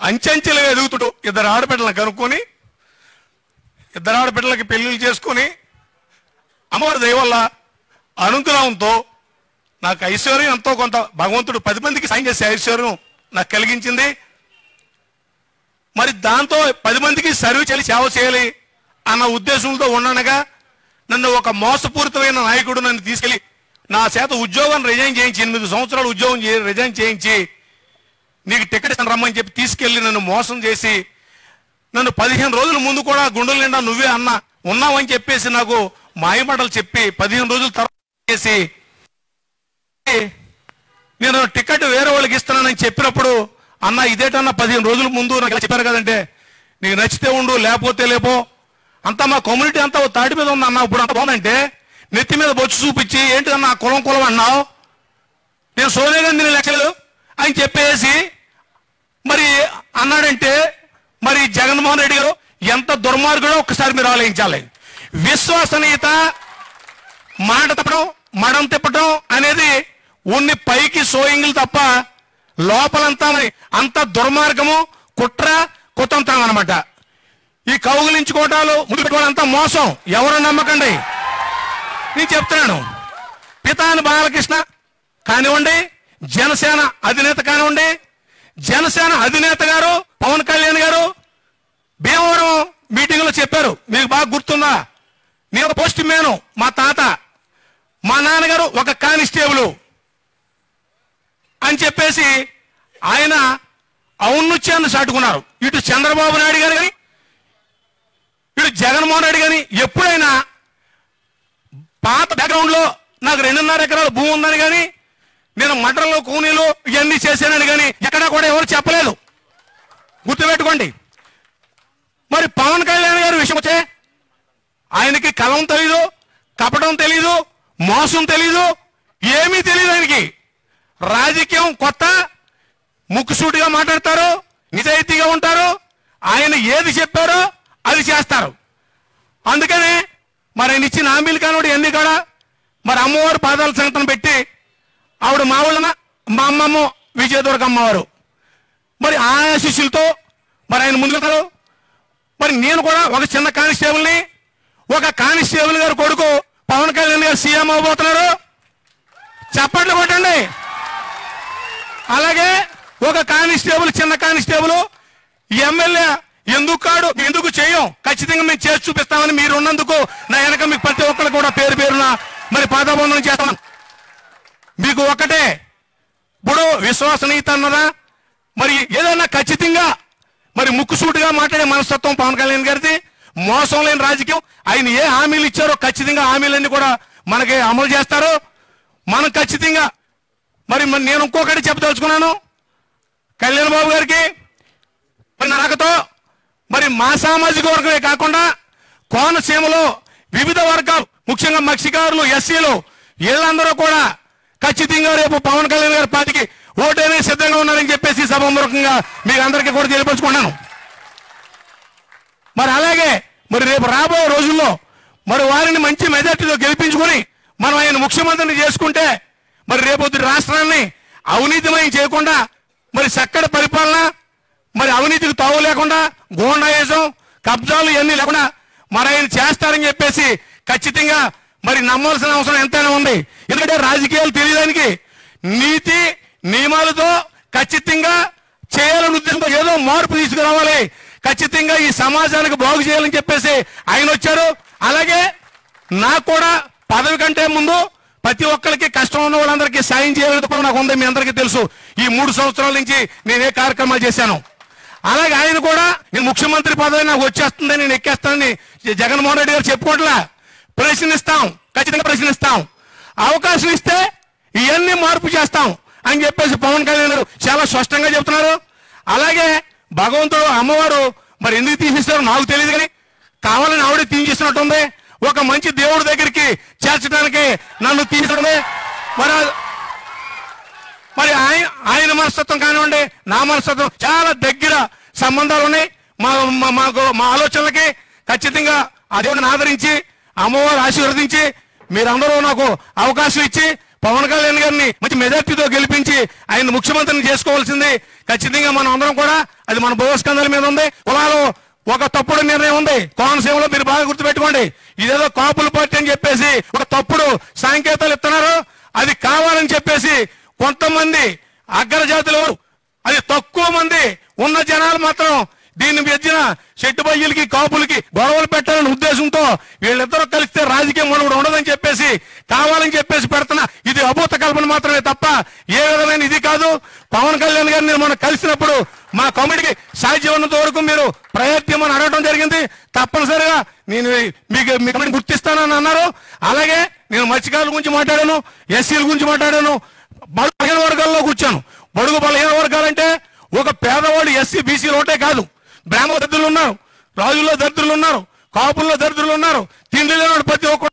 అంచెంచెలుగా ఎదుగుతుడు 2 ఆడబిడ్డలను కనుక్కొని 2 ఆడబిడ్డలకి పెళ్లిళ్ళు చేసుకొని అమ్మవారి దయ వల్ల అనుగ్రహంతో నాకు ఐశ్వర్యం ఎంతో కొంత భగవంతుడు 10 మందికి సాయం చేసే ఐశ్వర్యం నాకు కలిగించింది. మరి దాంతో 10 మందికి సర్వీస్ చేయాలి, సేవ చేయాలి అన్న ఉద్దేశంతో ఉండనగా నన్ను ఒక మోసపూరితమైన నాయకుడు నన్ను తీసుకెళ్లి నా చేత ఉద్యోగం రిజైన్ చేయించి 8 సంవత్సరాలు ఉద్యోగం రిజైన్ చేయించి నీకు టికెట్ ఇస్తాను రమ్మని చెప్పి తీసుకెళ్లి నన్ను మోసం చేసి నన్ను 15 రోజుల ముందు కూడా గుండెల నిండా నువ్వే అన్న ఉన్నావని చెప్పేసి నాకు మాయమాటలు చెప్పి 15 రోజుల తర్వాత చేసి నేను టికెట్ వేరే వాళ్ళకి ఇస్తున్నానని చెప్పినప్పుడు అన్న ఇదేటన్నా 15 రోజుల ముందు నాకు చెప్పారు కదంటే నీకు నచ్చితే ఉండు లేకపోతే లేపో అంతా మా కమ్యూనిటీ అంతా తాటి మీద ఉంది అన్న. ఇప్పుడు అంత బాగుందంటే నెత్తి మీద బొచ్చు చూపించి ఏంటి అన్న కులం అన్నావు, నేను సోనియా గాంధీ లెక్కలు అని చెప్పేసి మరి అన్నాడంటే మరి జగన్మోహన్ రెడ్డి గారు ఎంత దుర్మార్గుడో ఒక్కసారి మీరు ఆలోచించాలి. విశ్వసనీయత, మాట తప్పడం, మడం తిప్పడం అనేది ఉన్ని పైకి సోయింగులు తప్ప లోపలంతా మరి అంత దుర్మార్గము, కుట్ర, కుతంత్రం అనమాట. ఈ కౌగులించుకోవటాలు, ముడిపెట్టుకోవడంతా మోసం, ఎవరు నమ్మకండి. నేను చెప్తున్నాను, పితాని బాలకృష్ణ కానివ్వండి, జనసేన అధినేత కానివ్వండి, జనసేన అధినేత గారు పవన్ కళ్యాణ్ గారు భీమవరం మీటింగ్ లో చెప్పారు, మీకు బాగా గుర్తుందా, నేను ఒక పోస్ట్ మ్యాను, మా తాత, మా నాన్నగారు ఒక కానిస్టేబుల్ అని చెప్పేసి ఆయన ఔన్నత్యాన్ని చాటుకున్నారు. ఇటు చంద్రబాబు నాయుడు గారు కానీ ఇటు జగన్మోహన్ రెడ్డి కానీ ఎప్పుడైనా పాత బ్యాక్గ్రౌండ్ లో నాకు 2.5 ఎకరాల భూమి ఉందని కానీ నేను మటర్లు కూనీలు ఇవన్నీ చేశానని కానీ ఎక్కడా కూడా ఎవరు చెప్పలేదు, గుర్తుపెట్టుకోండి. మరి పవన్ కళ్యాణ్ గారి విషయం వచ్చే ఆయనకి కలం తెలీదు, కపటం తెలీదు, మోసం తెలీదు, ఏమీ తెలియదు ఆయనకి. రాజకీయం కొత్త, ముక్కుసూటిగా మాట్లాడతారు, నిజాయితీగా ఉంటారు. ఆయన ఏది చెప్పారో అది చేస్తారు. అందుకనే మరి ఆయన ఇచ్చిన హామీలు కానివాడు ఎన్ని కూడా మరి అమ్మవారు పాదాల సంగతం పెట్టి ఆవిడ మా ఊళ్ళన మా అమ్మమ్మ విజయదుర్గ అమ్మవారు మరి ఆ శిష్యులతో మరి ఆయన ముందుకెళ్తారు. మరి నేను కూడా ఒక చిన్న కానిస్టేబుల్ని, ఒక కానిస్టేబుల్ గారు కొడుకు పవన్ కళ్యాణ్ గారు సీఎం అవబోతున్నారు. చప్పట్లు కొట్టండి. అలాగే ఒక కానిస్టేబుల్, చిన్న కానిస్టేబుల్ ఎమ్మెల్యే ఎందుకు చేయం, ఖచ్చితంగా మేము చేసి చూపిస్తామని మీరు ఉన్నందుకు నా వెనక మీకు ప్రతి ఒక్కరు కూడా పేరు పేరున మరి పాదాబంధనం చేస్తాం. మీకు ఒకటే, ఇప్పుడు విశ్వసనీయత అన్నదా మరి ఏదైనా ఖచ్చితంగా మరి ముక్కుసూటిగా మాట్లాడే మనస్తత్వం పవన్ కళ్యాణ్ గారిది. మోసం లేని రాజకీయం. ఆయన ఏ హామీలు ఇచ్చారో ఖచ్చితంగా హామీలన్నీ కూడా మనకి అమలు చేస్తారు. మనం ఖచ్చితంగా మరి నేను ఇంకొకటి చెప్పదలుచుకున్నాను. కళ్యాణ్ బాబు గారికి మరి నాకతో మరి మా సామాజిక వర్గమే కాకుండా కోనసీమలో వివిధ వర్గాలు, ముఖ్యంగా మత్స్యకారులు, ఎస్సీలు, వీళ్ళందరూ కూడా ఖచ్చితంగా రేపు పవన్ కళ్యాణ్ గారి పార్టీకి ఓటేనే సిద్ధంగా ఉన్నారని చెప్పేసి సభాముఖంగా మీకు అందరికీ కూడా తెలియపరుచుకున్నాను. మరి అలాగే మరి రేపు రాబోయే రోజుల్లో మరి వారిని మంచి మెజార్టీతో గెలిపించుకొని మనం ఆయన ముఖ్యమంత్రిని చేసుకుంటే మరి రేపు రాష్ట్రాన్ని అవినీతిమయం చేయకుండా మరి చక్కటి పరిపాలన, మరి అవినీతికి తావు లేకుండా, గోండాయిజం, కబ్జాలు ఇవన్నీ లేకుండా మరి ఆయన చేస్తారని చెప్పేసి ఖచ్చితంగా మరి నమ్మాల్సిన అవసరం ఎంతైనా ఉంది. ఎందుకంటే రాజకీయాలు తెలియడానికి నీతి నియమాలతో ఖచ్చితంగా చేయాలని ఉద్దేశంతో ఏదో మార్పు తీసుకురావాలి, ఖచ్చితంగా ఈ సమాజానికి బాగు చేయాలని చెప్పేసి ఆయన వచ్చారు. అలాగే నాకు కూడా పదవి కంటే ముందు ప్రతి ఒక్కరికి కష్టం ఉన్న వాళ్ళందరికీ సాయం చేయాలని నాకు ఉంది. మీ అందరికీ తెలుసు ఈ 3 సంవత్సరాల నుంచి నేను ఏ కార్యక్రమాలు చేశాను. అలాగే ఆయన కూడా నేను ముఖ్యమంత్రి పదవి నాకు వచ్చేస్తుందని, నేను ఎక్కేస్తానని జగన్మోహన్ రెడ్డి గారు చెప్పుకోవట్లా. ప్రశ్నిస్తాం, ఖచ్చితంగా ప్రశ్నిస్తాం. అవకాశం ఇస్తే ఇవన్నీ మార్పు చేస్తాం అని చెప్పేసి పవన్ కళ్యాణ్ గారు చాలా స్పష్టంగా చెప్తున్నారు. అలాగే భగవంతుడు, అమ్మవారు మరి ఎందుకు తీసిస్తారో నాకు తెలియదు, కానీ కావాలని ఆవిడే తీసేసినట్టుంది. ఒక మంచి దేవుడి దగ్గరికి చేర్చడానికి నన్ను తీసుకోవడమే. మరి ఆయన మనస్తత్వం కానివ్వండి, నా మనస్తత్వం చాలా దగ్గర సంబంధాలు ఉన్నాయి. మా ఆలోచనలకి ఖచ్చితంగా ఆ దేవుడిని ఆదరించి, అమ్మవారు ఆశీర్వదించి, మీరందరూ నాకు అవకాశం ఇచ్చి పవన్ కళ్యాణ్ గారిని మంచి మెజార్టీతో గెలిపించి ఆయన ముఖ్యమంత్రిని చేసుకోవాల్సింది. ఖచ్చితంగా మనం అందరం కూడా అది మన భూస్కంధాల మీద ఉంది. కులాలు ఒక తప్పుడు నిర్ణయం ఉంది కోనసీమలో, మీరు బాగా గుర్తుపెట్టుకోండి. ఇదేదో కాపుల పార్టీ అని చెప్పేసి ఒక తప్పుడు సంకేతాలు ఇస్తున్నారు. అది కావాలని చెప్పేసి కొంతమంది అగ్రజాతులు, అది తక్కువ మంది ఉన్న జనాలు మాత్రం దీన్ని మధ్యన చెట్టు బయ్యలకి, కాపులకి గొడవలు పెట్టాలనే ఉద్దేశంతో వీళ్ళిద్దరూ కలిస్తే రాజకీయం మనకు ఉండదని చెప్పేసి కావాలని చెప్పేసి పెడుతున్న ఇది అభూత కల్పన మాత్రమే తప్ప ఏ విధమైన ఇది కాదు. పవన్ కళ్యాణ్ గారిని మనం కలిసినప్పుడు మా కమిటీకి సాధ్యం ఉన్నంత వరకు మీరు ప్రయత్నం అని అడగడం జరిగింది. తప్పనిసరిగా నేను మీకు గుర్తిస్తానని అన్నారు. అలాగే నేను మత్స్యకారుల గురించి మాట్లాడాను, ఎస్సీల గురించి మాట్లాడాను, బలహీన వర్గాల్లో కూర్చాను. బడుగు బలహీన వర్గాలంటే ఒక పేదవాడు ఎస్సీ బీసీలు ఒకటే కాదు, బ్రాహ్మణ దరిద్రులు ఉన్నారు, రాజుల్లో దరిద్రులు ఉన్నారు, కాపుల్లో దరిద్రులు ఉన్నారు, తిండి లేని ప్రతి ఒక్క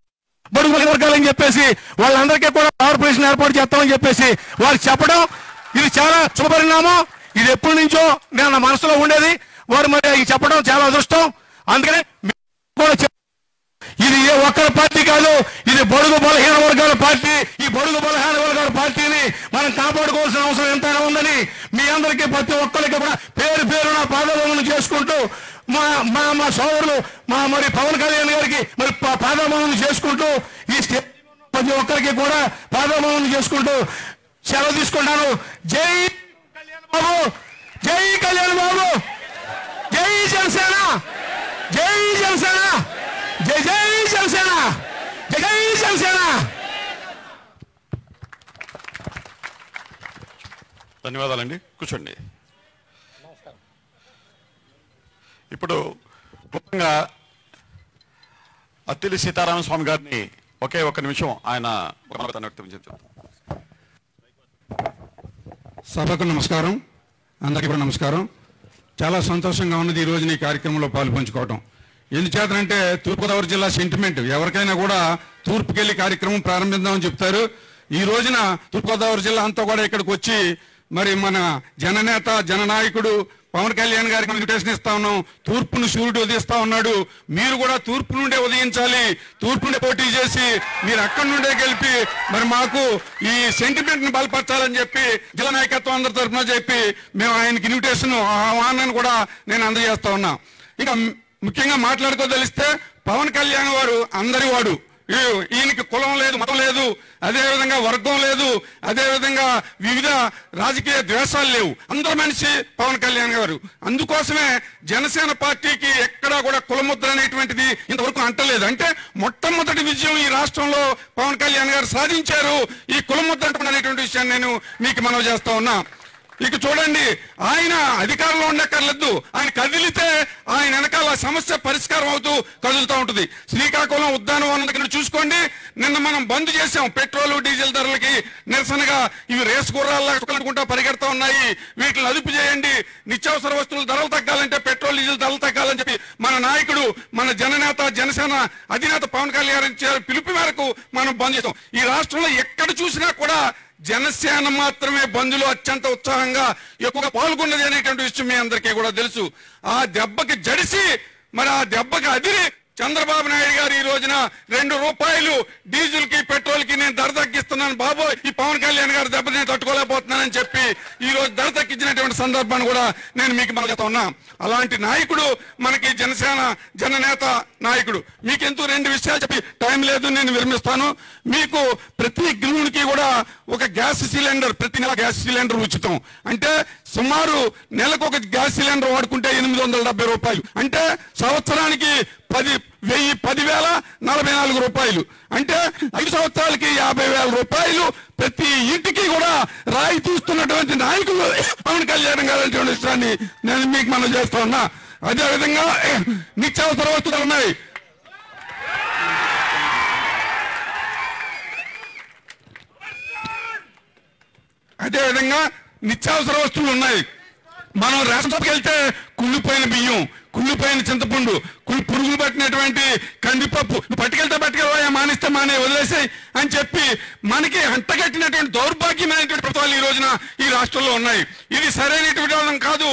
బడుగు బలహీన వర్గాలని చెప్పేసి వాళ్ళందరికీ కూడా కార్పొరేషన్ ఏర్పాటు చేస్తామని చెప్పేసి వారికి చెప్పడం ఇది చాలా శుభపరిణామం. ఇది ఎప్పటి నుంచో నేను నా మనసులో ఉండేది. వారు మరి చెప్పడం చాలా అదృష్టం. అందుకనే కూడా ఇది ఏ ఒక్కరి పార్టీ కాదు, ఇది బడుగు బలహీన వర్గాల పార్టీ. ఈ బడుగు బలహీన వర్గాల పార్టీని మనం కాపాడుకోవాల్సిన అవసరం ఎంతైనా ఉందని మీ అందరికీ ప్రతి ఒక్కరికి కూడా పేరు పేరున పాదవందనం చేసుకుంటూ మా సోదరులు మరి పవన్ కళ్యాణ్ గారికి మరి పాదవందనం చేసుకుంటూ ఈ ప్రతి ఒక్కరికి కూడా పాదవందనం చేసుకుంటూ సెలవు తీసుకుంటాను. జై కళ్యాణ్ బాబు, జై కళ్యాణ్ బాబు, జై జనసేన, జై జనసేన, జై జై జనసేన, జై జై జనసేన. ధన్యవాదాలండి. కూర్చోండి. ఇప్పుడు ముఖ్యంగా అత్తిలి సీతారామస్వామి గారిని ఒకే ఒక్క నిమిషం ఆయన సభకు నమస్కారం. అందరికీ కూడా నమస్కారం. చాలా సంతోషంగా ఉన్నది ఈ రోజున ఈ కార్యక్రమంలో పాలు పంచుకోవటం. ఎందుచేతనంటే తూర్పుగోదావరి జిల్లా సెంటిమెంట్ ఎవరికైనా కూడా తూర్పుకెళ్లి కార్యక్రమం ప్రారంభిద్దామని చెప్తారు. ఈ రోజున తూర్పుగోదావరి జిల్లా అంతా కూడా ఇక్కడికి వచ్చి మరి మన జననేత జననాయకుడు పవన్ కళ్యాణ్ గారికి ఇన్విటేషన్ ఇస్తా ఉన్నాం. తూర్పును సూర్యుడు ఉదయిస్తా ఉన్నాడు. మీరు కూడా తూర్పు నుండే ఉదయించాలి, తూర్పు నుండే పోటీ చేసి మీరు అక్కడి నుండే గెలిపి మరి మాకు ఈ సెంటిమెంట్ ని బలపరచాలని చెప్పి జిల్లా నాయకత్వం అందరి తరఫున చెప్పి మేము ఆయనకి ఇన్విటేషన్ ఆహ్వానాన్ని కూడా నేను అందజేస్తా ఉన్నా. ఇంకా ముఖ్యంగా మాట్లాడుకోదలిస్తే పవన్ కళ్యాణ్ వారు అందరి వాడు. ఈయనకి కులం లేదు, మతం లేదు, అదేవిధంగా వర్గం లేదు, అదేవిధంగా వివిధ రాజకీయ ద్వేషాలు లేవు. అందరి మనిషి పవన్ కళ్యాణ్ గారు. అందుకోసమే జనసేన పార్టీకి ఎక్కడా కూడా కులముద్ర అనేటువంటిది ఇంతవరకు అంటలేదు. అంటే మొట్టమొదటి విజయం ఈ రాష్ట్రంలో పవన్ కళ్యాణ్ గారు సాధించారు. ఈ కులముద్ర అనేటువంటి విషయాన్ని నేను మీకు మనవి చేస్తా ఉన్నా. ఇక చూడండి, ఆయన అధికారంలో ఉండక్కర్లేదు, ఆయన కదిలితే ఆయన వెనకాల సమస్య పరిష్కారం అవుతూ కదులుతూ ఉంటుంది. శ్రీకాకుళం ఉద్యానవనం దగ్గర చూసుకోండి, నిన్న మనం బంద్ చేసాం. పెట్రోల్ డీజిల్ ధరలకి నిరసనగా ఇవి రేసు గుర్రాలనుకుంటా పరిగెడతా ఉన్నాయి, వీటిని అదుపు చేయండి, నిత్యావసర వస్తువుల ధరలు తగ్గాలంటే పెట్రోల్ డీజిల్ ధరలు తగ్గాలని చెప్పి మన నాయకుడు, మన జననేత జనసేన అధినేత పవన్ కళ్యాణ్ పిలుపు మేరకు మనం బంద్ చేసాం. ఈ రాష్ట్రంలో ఎక్కడ చూసినా కూడా జనసేన మాత్రమే బంద్లో అత్యంత ఉత్సాహంగా ఎక్కువగా పాల్గొన్నది అనేటువంటి విషయం మీ అందరికీ కూడా తెలుసు. ఆ దెబ్బకి జడిసి మరి ఆ దెబ్బకి అదిరి చంద్రబాబు నాయుడు గారు ఈ రోజున ₹2 డీజిల్ కి పెట్రోల్ కి నేను ధర తగ్గిస్తున్నాను బాబు, ఈ పవన్ కళ్యాణ్ గారు దెబ్బ నేను తట్టుకోలేకపోతున్నానని చెప్పి ఈ రోజు ధర తగ్గించినటువంటి సందర్భాన్ని కూడా నేను మీకు మనతో ఉన్నా. అలాంటి నాయకుడు మనకి జనసేన జననేత నాయకుడు. మీకు ఎంతో 2 విషయాలు చెప్పి టైం లేదు, నేను విరమిస్తాను. మీకు ప్రతి గృహానికి కూడా ఒక గ్యాస్ సిలిండర్, ప్రతి నెల గ్యాస్ సిలిండర్ ఉచితం. అంటే సుమారు నెలకు ఒక గ్యాస్ సిలిండర్ వాడుకుంటే ₹870. అంటే సంవత్సరానికి 10,044 రూపాయలు. అంటే 5 సంవత్సరాలకి ₹50,000 ప్రతి ఇంటికి కూడా రాయి తీస్తున్నటువంటి నాయకులు పవన్ కళ్యాణ్ గారు అనే విషయాన్ని నేను మీకు మనం చేస్తా ఉన్నా. అదేవిధంగా నిత్యావసర వస్తువులు ఉన్నాయి. అదేవిధంగా నిత్యావసర వస్తువులు ఉన్నాయి. మనం రేషన్ షాప్కి వెళ్తే కుళ్ళిపోయిన బియ్యం, కుళ్ళిపోయిన చింతపండు, పురుగులు పట్టినటువంటి కందిపప్పు పట్టుకెళ్తే పట్టుకెళ్ళా, మానేస్తే మానే, వదిలేసాయి అని చెప్పి మనకి అంటగట్టినటువంటి దౌర్భాగ్యమైనటువంటి ప్రభుత్వాలు ఈ రోజున ఈ రాష్ట్రంలో ఉన్నాయి. ఇది సరైనటువంటి విధానం కాదు.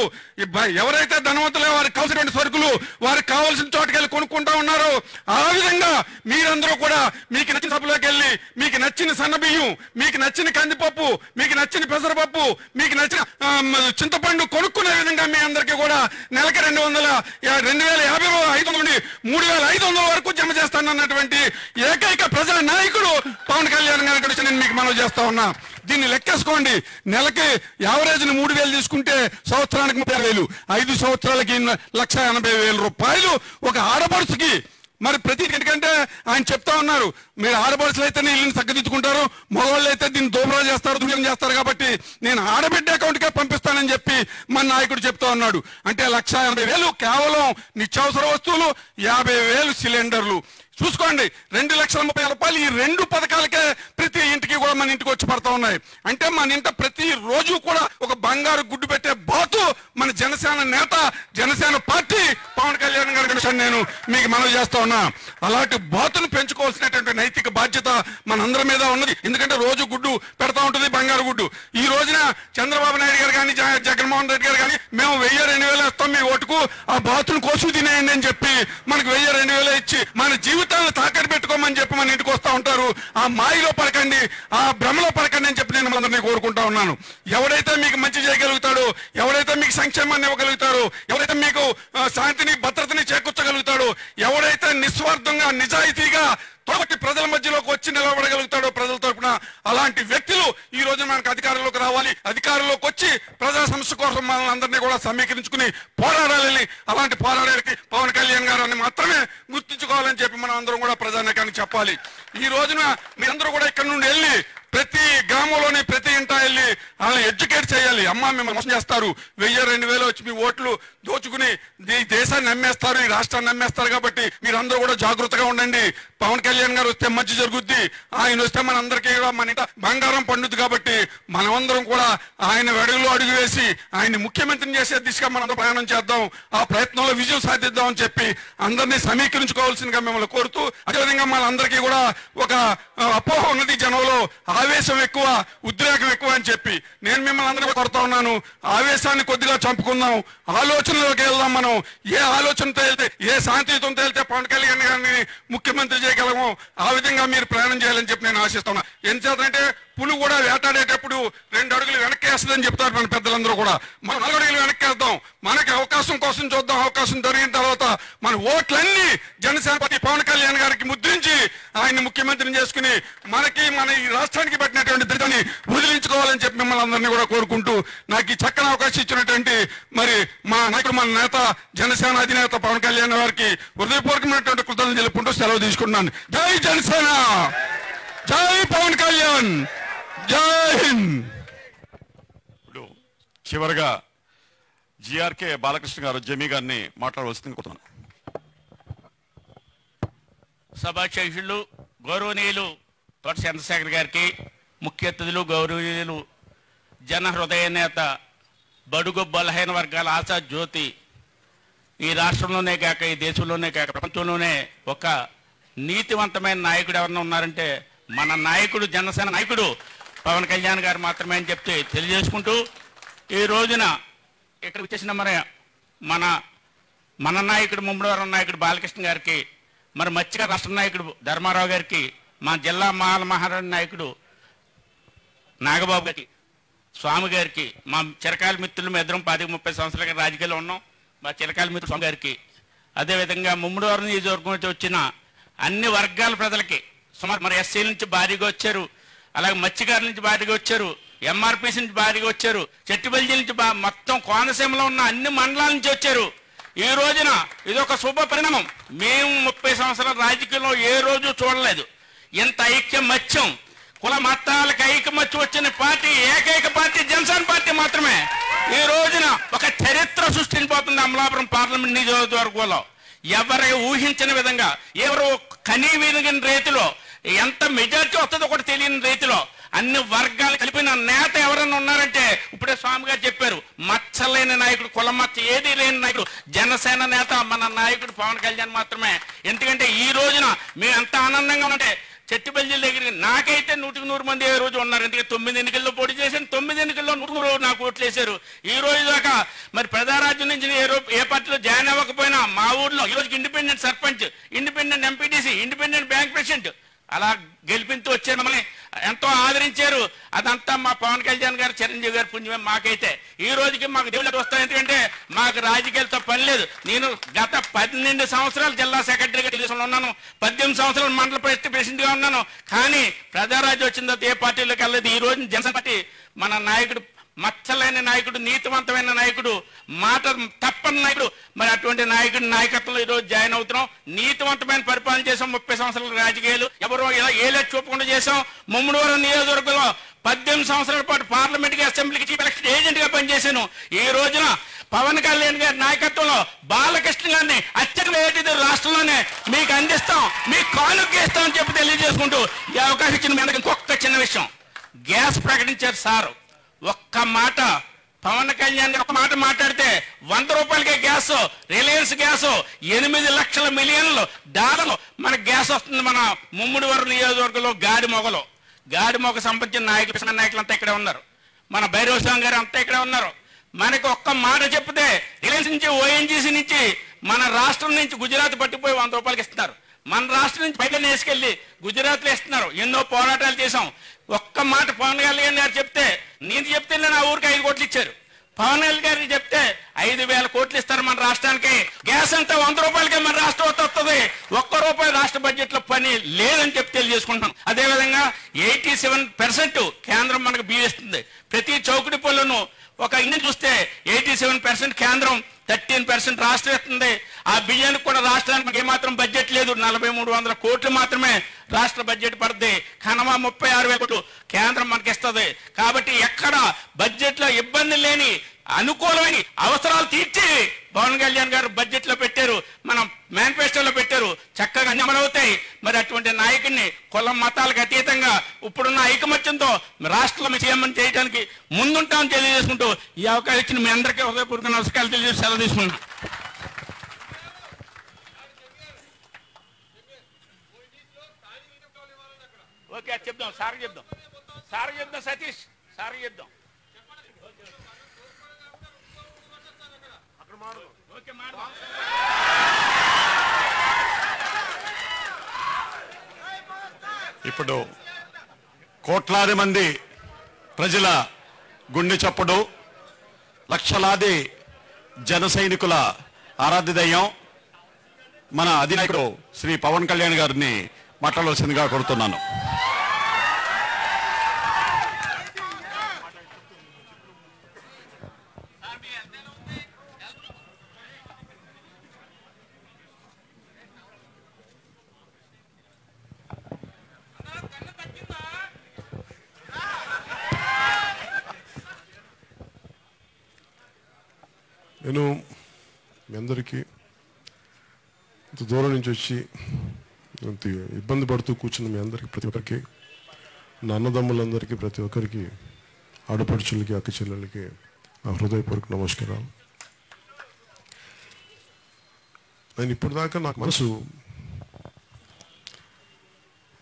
ఎవరైతే ధనవంతులే వారికి కావాల్సినటువంటి సరుకులు వారికి కావాల్సిన చోటుకెళ్ళి కొనుక్కుంటా ఉన్నారో ఆ విధంగా మీరందరూ కూడా మీకు నచ్చిన సభలోకి వెళ్ళి మీకు నచ్చిన సన్న బియ్యం, మీకు నచ్చిన కందిపప్పు, మీకు నచ్చిన పెసరపప్పు, మీకు నచ్చిన చింతపండు కొనుక్కునే విధంగా మీ అందరికీ కూడా నెలకి 2,050 నుండి 3,500 వరకు జమ చేస్తానన్నటువంటి ఏకైక ప్రజా నాయకుడు పవన్ కళ్యాణ్ గారి నేను మీకు మనవి చేస్తా ఉన్నా. దీన్ని లెక్కేసుకోండి. నెలకి యావరేజ్ని 3,000 తీసుకుంటే సంవత్సరానికి 30,000, 5 సంవత్సరాలకి ₹1,80,000 ఒక ఆడపడుచుకి. మరి ప్రతి ఎందుకంటే ఆయన చెప్తా ఉన్నారు, మీరు ఆడపడుచులు అయితేనే ఇల్లుని చక్కదిద్దుకుంటారు, మగవాళ్ళు అయితే దీన్ని దోబరా చేస్తారు, దుర్గం చేస్తారు, కాబట్టి నేను ఆడబిడ్డ అకౌంట్కే పంపిస్తానని చెప్పి మన నాయకుడు చెప్తా ఉన్నాడు. అంటే 1,80,000 కేవలం నిత్యావసర వస్తువులు, 50,000 సిలిండర్లు. చూసుకోండి, ₹2,30,000 ఈ 2 పథకాలకే ప్రతి ఇంటికి కూడా మన ఇంటికి వచ్చి పడతా ఉన్నాయి. అంటే మన ఇంట ప్రతి రోజు కూడా ఒక బంగారు గుడ్డు పెట్టే బాతు మన జనసేన నేత జనసేన పార్టీ పవన్ కళ్యాణ్ గారి నేను మీకు మనవి చేస్తా ఉన్నా. అలాంటి బాతును పెంచుకోవాల్సినటువంటి నైతిక బాధ్యత మనందరి మీద ఉన్నది. ఎందుకంటే రోజు గుడ్డు పెడతా ఉంటుంది, బంగారు గుడ్డు. ఈ రోజున చంద్రబాబు నాయుడు గారు కానీ జగన్మోహన్ రెడ్డి గారు కానీ మేము 1,000-2,000 ఇస్తాం మీ ఓటుకు, ఆ బాతును కోసు తినేయండి అని చెప్పి మనకు 1,000-2,000 ఇచ్చి మన జీవితాలను తాకట్టు పెట్టుకోమని చెప్పి మన ఇంటికి వస్తూ ఉంటారు. ఆ మాయలో పడకండి, ఆ భ్రమలో పడకండి అని చెప్పి నేను అందరినీ కోరుకుంటా ఉన్నాను. ఎవడైతే మీకు మంచి చేయగలుగుతాడో, ఎవడైతే మీకు సంక్షేమాన్ని ఇవ్వగలుగుతాడో, ఎవరైతే మీకు శాంతిని భద్రతని చేకూర్చగలుగుతాడో, ఎవడైతే నిస్వార్థంగా నిజాయితీగా తోటి ప్రజల మధ్యలోకి వచ్చి నిలబడగలుగుతాడో ప్రజల తరపున, అలాంటి వ్యక్తులు ఈ రోజు మనకు అధికారంలోకి రావాలి. అధికారంలోకి వచ్చి ప్రజా సమస్య కోసం మనల్ని అందరినీ కూడా సమీకరించుకుని పోరాడాలని, అలాంటి పోరాడానికి పవన్ కళ్యాణ్ గారిని మాత్రమే గుర్తించుకోవాలని చెప్పి మనం అందరం కూడా ప్రజానీకానికి చెప్పాలి. ఈ రోజున మీరందరూ కూడా ఇక్కడ నుండి వెళ్ళి ప్రతి గ్రామంలోని ప్రతి ఇంటా వెళ్ళి వాళ్ళని ఎడ్యుకేట్ చేయాలి. అమ్మ మిమ్మల్ని మోసం చేస్తారు, 1000-2000 వచ్చి మీ ఓట్లు దోచుకుని ఈ దేశాన్ని నమ్మేస్తారు, ఈ రాష్ట్రాన్ని నమ్మేస్తారు. కాబట్టి మీరందరూ కూడా జాగృతగా ఉండండి. పవన్ కళ్యాణ్ గారు వస్తే మంచి జరుగుద్ది, ఆయన వస్తే మనందరికీ కూడా మన ఇంట బంగారం పండుద్ది. కాబట్టి మనమందరం కూడా ఆయన అడుగులో అడుగు వేసి ఆయన్ని ముఖ్యమంత్రిని చేసే దిశగా మనం ప్రయాణం చేద్దాం, ఆ ప్రయత్నంలో విజయం సాధిద్దాం అని చెప్పి అందరినీ సమీకరించుకోవాల్సిందిగా మిమ్మల్ని కోరుతూ, అదేవిధంగా మనందరికీ కూడా ఒక అపోహ ఉన్నది జనంలో, ఆవేశం ఎక్కువ, ఉద్రేకం ఎక్కువ అని చెప్పి నేను మిమ్మల్ని అందరూ కోరుతా ఉన్నాను. ఆవేశాన్ని కొద్దిగా చంపుకుందాం, ఆలోచనలోకి వెళ్దాం. మనం ఏ ఆలోచనతో వెళ్తే, ఏ శాంతియుతంతో వెళ్తే పవన్ కళ్యాణ్ గారిని ముఖ్యమంత్రి చేయగలము, ఆ విధంగా మీరు ప్రయాణం చేయాలని చెప్పి నేను ఆశిస్తున్నా. ఎందుచేతంటే పులు కూడా వేటాడేటప్పుడు 2 అడుగులు వెనక్కి వేస్తుందని చెప్తారు మన పెద్దలందరూ కూడా. మనం 4 అడుగులు వెనక్కి వేద్దాం, మనకి అవకాశం కోసం చూద్దాం. అవకాశం దొరికిన తర్వాత మన ఓట్లన్నీ జనసేన పార్టీ పవన్ కళ్యాణ్ గారికి ముద్రించి ఆయన్ని ముఖ్యమంత్రిని చేసుకుని మనకి మన ఈ రాష్ట్రానికి పెట్టినటువంటి దరిద్రాన్ని వదిలించుకోవాలని చెప్పి మిమ్మల్ని అందరినీ కూడా కోరుకుంటూ, నాకు ఈ చక్కని అవకాశం ఇచ్చినటువంటి మరి మా నాయకుడు, మన నేత, జనసేన అధినేత పవన్ కళ్యాణ్ గారికి హృదయపూర్వకమైనటువంటి కృతజ్ఞతలు తెలుపుకుంటూ సెలవు తీసుకుంటున్నాను. జై జనసేన, జై పవన్ కళ్యాణ్, జై హింద్. ఇప్పుడు చివరిగా జిఆర్కే బాలకృష్ణ గారు జమీ గారిని మాట్లాడవలసింది కోరుతున్నాను. సభాధ్యక్షులు గౌరవనీయులు తోట చంద్రశేఖర్ గారికి, ముఖ్య అతిథులు గౌరవనీయులు జన హృదయ నేత, బడుగు బలహీన వర్గాల ఆశా జ్యోతి, ఈ రాష్ట్రంలోనే కాక ఈ దేశంలోనే కాక ప్రపంచంలోనే ఒక నీతివంతమైన నాయకుడు ఎవరన్నా ఉన్నారంటే మన నాయకుడు, జనసేన నాయకుడు పవన్ కళ్యాణ్ గారు మాత్రమే అని చెప్తే తెలియజేసుకుంటూ, ఈ రోజున ఇక్కడ వచ్చేసిన మరి మన నాయకుడు, ముమ్మడివరం నాయకుడు బాలకృష్ణ గారికి, మరి మత్స్యకార రాష్ట్ర నాయకుడు ధర్మారావు గారికి, మా జిల్లా మహారాణి నాయకుడు నాగబాబు గారికి, స్వామి గారికి, మా చిరకాల మిత్రులు మేము ఇద్దరం 10-30 సంవత్సరాలుగా రాజకీయాల్లో ఉన్నాం, మా చిరకాల మిత్రులు స్వామి గారికి, అదేవిధంగా ముమ్మడివరం నియోజకవర్గం నుంచి వచ్చిన అన్ని వర్గాల ప్రజలకి, సుమారు మరి ఎస్సీల నుంచి భారీగా వచ్చారు, అలాగే మత్స్యకారుల నుంచి భారీగా వచ్చారు, ఎంఆర్పీసీ నుంచి భారీగా వచ్చారు, చెట్టుబల్జీ నుంచి మొత్తం కోనసీమలో ఉన్న అన్ని మండలాల నుంచి వచ్చారు. ఈ రోజున ఇది ఒక శుభ పరిణామం. మేము 30 సంవత్సరాల రాజకీయంలో ఏ రోజు చూడలేదు ఇంత ఐక్యమత్యం, కుల మతాలకు ఐకమత్యం వచ్చిన పార్టీ, ఏకైక పార్టీ జనసేన పార్టీ మాత్రమే. ఈ రోజున ఒక చరిత్ర సృష్టించిపోతుంది అమలాపురం పార్లమెంట్ నియోజకవర్గంలో. ఎవరు ఊహించిన విధంగా, ఎవరు కనీవిని రీతిలో, ఎంత మెజార్టీ వస్తుందో కూడా తెలియని రీతిలో అన్ని వర్గాలు కలిపిన నేత ఎవరైనా ఉన్నారంటే ఇప్పుడే స్వామి గారు చెప్పారు, మచ్చలేని నాయకుడు, కుల మచ్చ ఏది లేని నాయకుడు, జనసేన నేత మన నాయకుడు పవన్ కళ్యాణ్ మాత్రమే. ఎందుకంటే ఈ రోజున మేము ఎంత ఆనందంగా ఉంటే చెట్టుబల్జీల దగ్గరికి నాకైతే 100 మంది ఏ రోజు ఉన్నారు. ఎందుకంటే 9 ఎన్నికల్లో పోటీ చేశాను, 9 ఎన్నికల్లో 100 నాకు ఓట్లు వేశారు. ఈ రోజు దాకా మరి ప్రజారాజ్యం నుంచి ఏ పార్టీలో జాయిన్ అవ్వకపోయినా మా ఊర్లో ఈ రోజుకి independent sarpanch, independent MPTC, independent bank president అలా గెలిపిస్తూ వచ్చారు. మమ్మల్ని ఎంతో ఆదరించారు. అదంతా మా పవన్ కళ్యాణ్ గారు, చిరంజీవి గారు పుణ్యమే. మాకైతే ఈ రోజుకి మాకు దేవుళ్ళకి వస్తాయి. ఎందుకంటే మాకు రాజకీయాలతో పని లేదు. నేను గత 12 సంవత్సరాలు జిల్లా సెక్రటరీగా తెలుగుదేశంలో ఉన్నాను, 18 సంవత్సరాలు మండల ప్రెసిడెంట్గా ఉన్నాను. కానీ ప్రజారాజ్యం వచ్చిన తర్వాత ఏ పార్టీలోకి వెళ్ళలేదు. ఈ రోజు జనసేన పార్టీ మన నాయకుడు, మచ్చలేని నాయకుడు, నీతివంతమైన నాయకుడు, మాట తప్పని నాయకుడు, మరి అటువంటి నాయకుడి నాయకత్వంలో ఈరోజు జాయిన్ అవుతున్నాం. నీతివంతమైన పరిపాలన చేసాం. 30 సంవత్సరాల రాజకీయాలు ఎవరో ఇలా ఏలెట్ చూపకుండా చేసాం. ముమ్మడివరం నియోజకవర్గంలో 18 సంవత్సరాల పాటు పార్లమెంట్కి, అసెంబ్లీకి చీఫ్ ఎలక్షన్ ఏజెంట్ గా పనిచేశాను. ఈ రోజున పవన్ కళ్యాణ్ గారి నాయకత్వంలో బాలకృష్ణ గారిని అత్యధిక రాష్ట్రంలోనే మీకు అందిస్తాం, మీకు కానుకేస్తాం అని చెప్పి తెలియజేసుకుంటూ ఈ అవకాశం ఇచ్చిన మీ అందరికీ ఇంకొక చిన్న విషయం, గ్యాస్ ప్రకటించారు సార్. ఒక్క మాట పవన్ కళ్యాణ్ ఒక మాట మాట్లాడితే 100 రూపాయలకే గ్యాస్, రిలయన్స్ గ్యాస్ 8 లక్షల మిలియన్లు డాలర్లు మన గ్యాస్ వస్తుంది. మన ముమ్మడివరం నియోజకవర్గంలో గాడి మొగ సంబంధించిన నాయకులు అంతా ఇక్కడే ఉన్నారు. మన భైరవ స్వామి గారు అంతా ఇక్కడే ఉన్నారు. మనకి ఒక్క మాట చెప్తే రిలయన్స్ నుంచి, ఓఎన్జీసీ నుంచి, మన రాష్ట్రం నుంచి గుజరాత్ పట్టిపోయి 100 రూపాయలకి ఇస్తున్నారు. మన రాష్ట్రం నుంచి పైన వేసుకెళ్లి గుజరాత్లో ఇస్తున్నారు. ఎన్నో పోరాటాలు చేశాం. ఒక్క మాట పవన్ కళ్యాణ్ గారు చెప్తే, నేను చెప్తే నా ఊరికి 5 కోట్లు ఇచ్చారు. పవన్ కళ్యాణ్ గారికి చెప్తే 5,000 కోట్లు ఇస్తారు మన రాష్ట్రానికి. గ్యాస్ అంతా 100 రూపాయలకే మన రాష్ట్రం వస్తుంది. ₹1 రాష్ట్ర బడ్జెట్ లో పని లేదని చెప్పి తెలియజేసుకుంటాం. అదేవిధంగా 87% కేంద్రం మనకు బియ్యం ఇస్తుంది. ప్రతి చౌకటి పనులను ఒక ఇండియన్ చూస్తే 87% కేంద్రం, 13% రాష్ట్రం ఇస్తుంది. ఆ బియ్యానికి కూడా రాష్ట్రానికి ఏమాత్రం బడ్జెట్ లేదు. 4300 కోట్లు మాత్రమే రాష్ట్ర బడ్జెట్ పడుతుంది. కనమా 36,000 కోట్లు కేంద్రం మనకి ఇస్తుంది. కాబట్టి ఎక్కడ బడ్జెట్ లో ఇబ్బంది లేని అనుకూలమైన అవసరాలు తీర్చి పవన్ కళ్యాణ్ గారు బడ్జెట్ లో పెట్టారు, మనం మేనిఫెస్టోలో పెట్టారు, చక్కగా అమలవుతాయి. మరి అటువంటి నాయకుడిని కులం మతాలకు అతీతంగా ఇప్పుడున్న ఐకమత్యంతో రాష్ట్రంలో సీఎం చేయడానికి ముందుంటామని తెలియజేసుకుంటూ ఈ అవకాశం ఇచ్చిన మీ అందరికీ హృదయపూర్వక నమస్కారాలు తెలియజేసి సెలవు తీసుకున్నాను. ఓకే, చెప్దాం సార్, చెప్దాం సతీష్, సార్ చెప్దాం. ఇప్పుడు కోట్లాది మంది ప్రజల గుండె చప్పుడు, లక్షలాది జన సైనికుల ఆరాధ్య దైవం మన అధినాయకుడు శ్రీ పవన్ కళ్యాణ్ గారిని మాట్లాడవలసిందిగా కోరుతున్నాను. నేను మీ అందరికీ ఇంత దూరం నుంచి వచ్చి ఇంత ఇబ్బంది పడుతూ కూర్చున్న మీ అందరికీ, ప్రతి ఒక్కరికి, నా అన్నదమ్ములందరికీ, ప్రతి ఒక్కరికి, ఆడపడుచులకి, అక్క చెల్లెలకి నా హృదయపూర్వక నమస్కారాలు. నేను ఇప్పటిదాకా నాకు మనసు,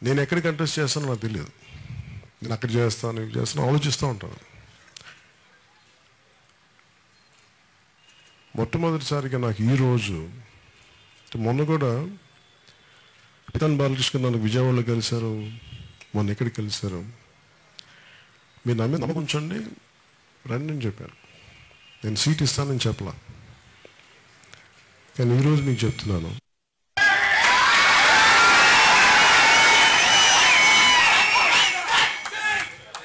నేను ఎక్కడ కంటెస్ట్ చేస్తానో నాకు తెలియదు. నేను అక్కడ చేస్తాను, ఇవి చేస్తాను, ఆలోచిస్తూ ఉంటాను. మొట్టమొదటిసారిగా నాకు ఈరోజు, మొన్న కూడా పితాన్ బాలకృష్ణ నన్ను విజయవాడలో కలిశారు, మొన్న ఎక్కడికి కలిశారు, మీరు నా మీద నమ్మకం ఉంచండి, రండి అని చెప్పాను. నేను సీట్ ఇస్తానని చెప్పలా, కానీ ఈరోజు మీకు చెప్తున్నాను,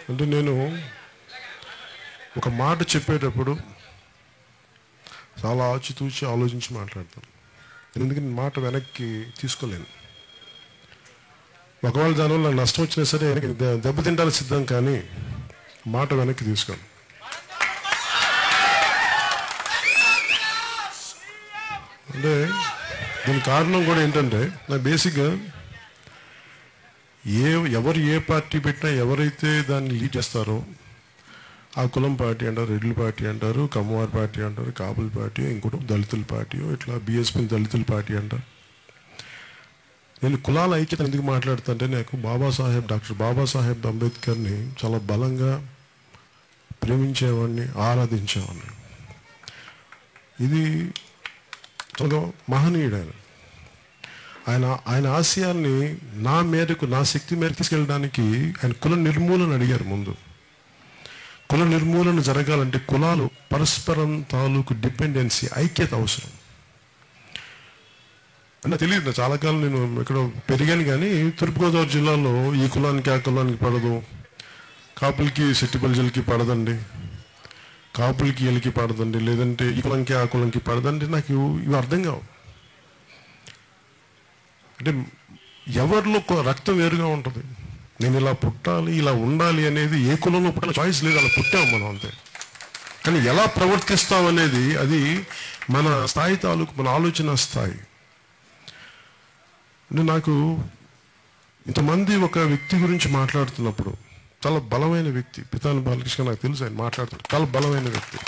అంటే నేను ఒక మాట చెప్పేటప్పుడు చాలా ఆచితూచి ఆలోచించి మాట్లాడతాను. ఎందుకంటే నేను మాట వెనక్కి తీసుకోలేను. ఒకవేళ దానివల్ల నాకు నష్టం వచ్చినా సరే దెబ్బతింటానికి సిద్ధం, కానీ మాట వెనక్కి తీసుకోను. అంటే దీని కారణం కూడా ఏంటంటే, నాకు బేసిక్గా ఎవరు ఏ పార్టీ పెట్టినా, ఎవరైతే దాన్ని లీడ్ చేస్తారో ఆ కులం పార్టీ అంటారు, రెడ్ల పార్టీ అంటారు, కమ్మవారి పార్టీ అంటారు, కాపుల పార్టీ, ఇంకోటి దళితుల పార్టీ, ఇట్లా బీఎస్పీ దళితుల పార్టీ అంటారు. నేను కులాల ఐక్యత ఎందుకు మాట్లాడుతుంటే, నాకు డాక్టర్ బాబాసాహెబ్ అంబేద్కర్ని చాలా బలంగా ప్రేమించేవాడిని, ఆరాధించేవాడిని. ఇది చాలా మహనీయుడు ఆయన ఆశయాల్ని నా మేరకు, నా శక్తి మేరకు తీసుకెళ్ళడానికి ఆయన కుల నిర్మూలన అడిగారు. ముందు కుల నిర్మూలన జరగాలంటే కులాలు పరస్పరం తాలూకు డిపెండెన్సీ, ఐక్యత అవసరం. అంటే తెలియదు, చాలా కాలం నేను ఇక్కడ పెరిగాను, కానీ తూర్పుగోదావరి జిల్లాలో ఈ కులానికి ఆ కులానికి పడదు, కాపులకి సెట్టిపల్లికి పడదండి, కాపులకి వీళ్ళకి పడదండి, లేదంటే ఈ కులానికి ఆ కులానికి పడదండి, నాకు ఇవి అర్థం కావు. అంటే ఎవరిలో రక్తం వేరుగా ఉంటుంది. నేను ఇలా పుట్టాలి, ఇలా ఉండాలి అనేది ఏ కులంలో పుట్టాలి చాయిస్ లేదు, అలా పుట్టాం మనం అంతే. కానీ ఎలా ప్రవర్తిస్తాం అనేది అది మన స్థాయి తాలూకు, మన ఆలోచన స్థాయి. అంటే నాకు ఇంతమంది ఒక వ్యక్తి గురించి మాట్లాడుతున్నప్పుడు, చాలా బలమైన వ్యక్తి పితాని బాలకృష్ణ, నాకు తెలుసు ఆయన మాట్లాడుతున్నాడు, చాలా బలమైన వ్యక్తి.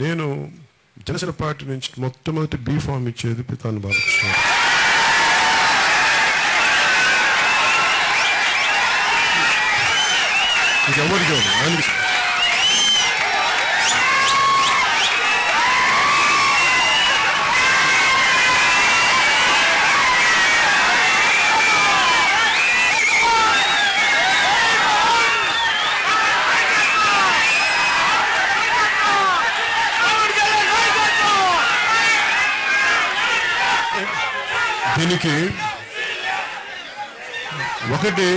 నేను జనసేన పార్టీ నుంచి మొట్టమొదటి బీ ఫామ్ ఇచ్చేది పితాని బాలకృష్ణ. ఇంకెవరికి ఆయనకి దీనికి ఒకటి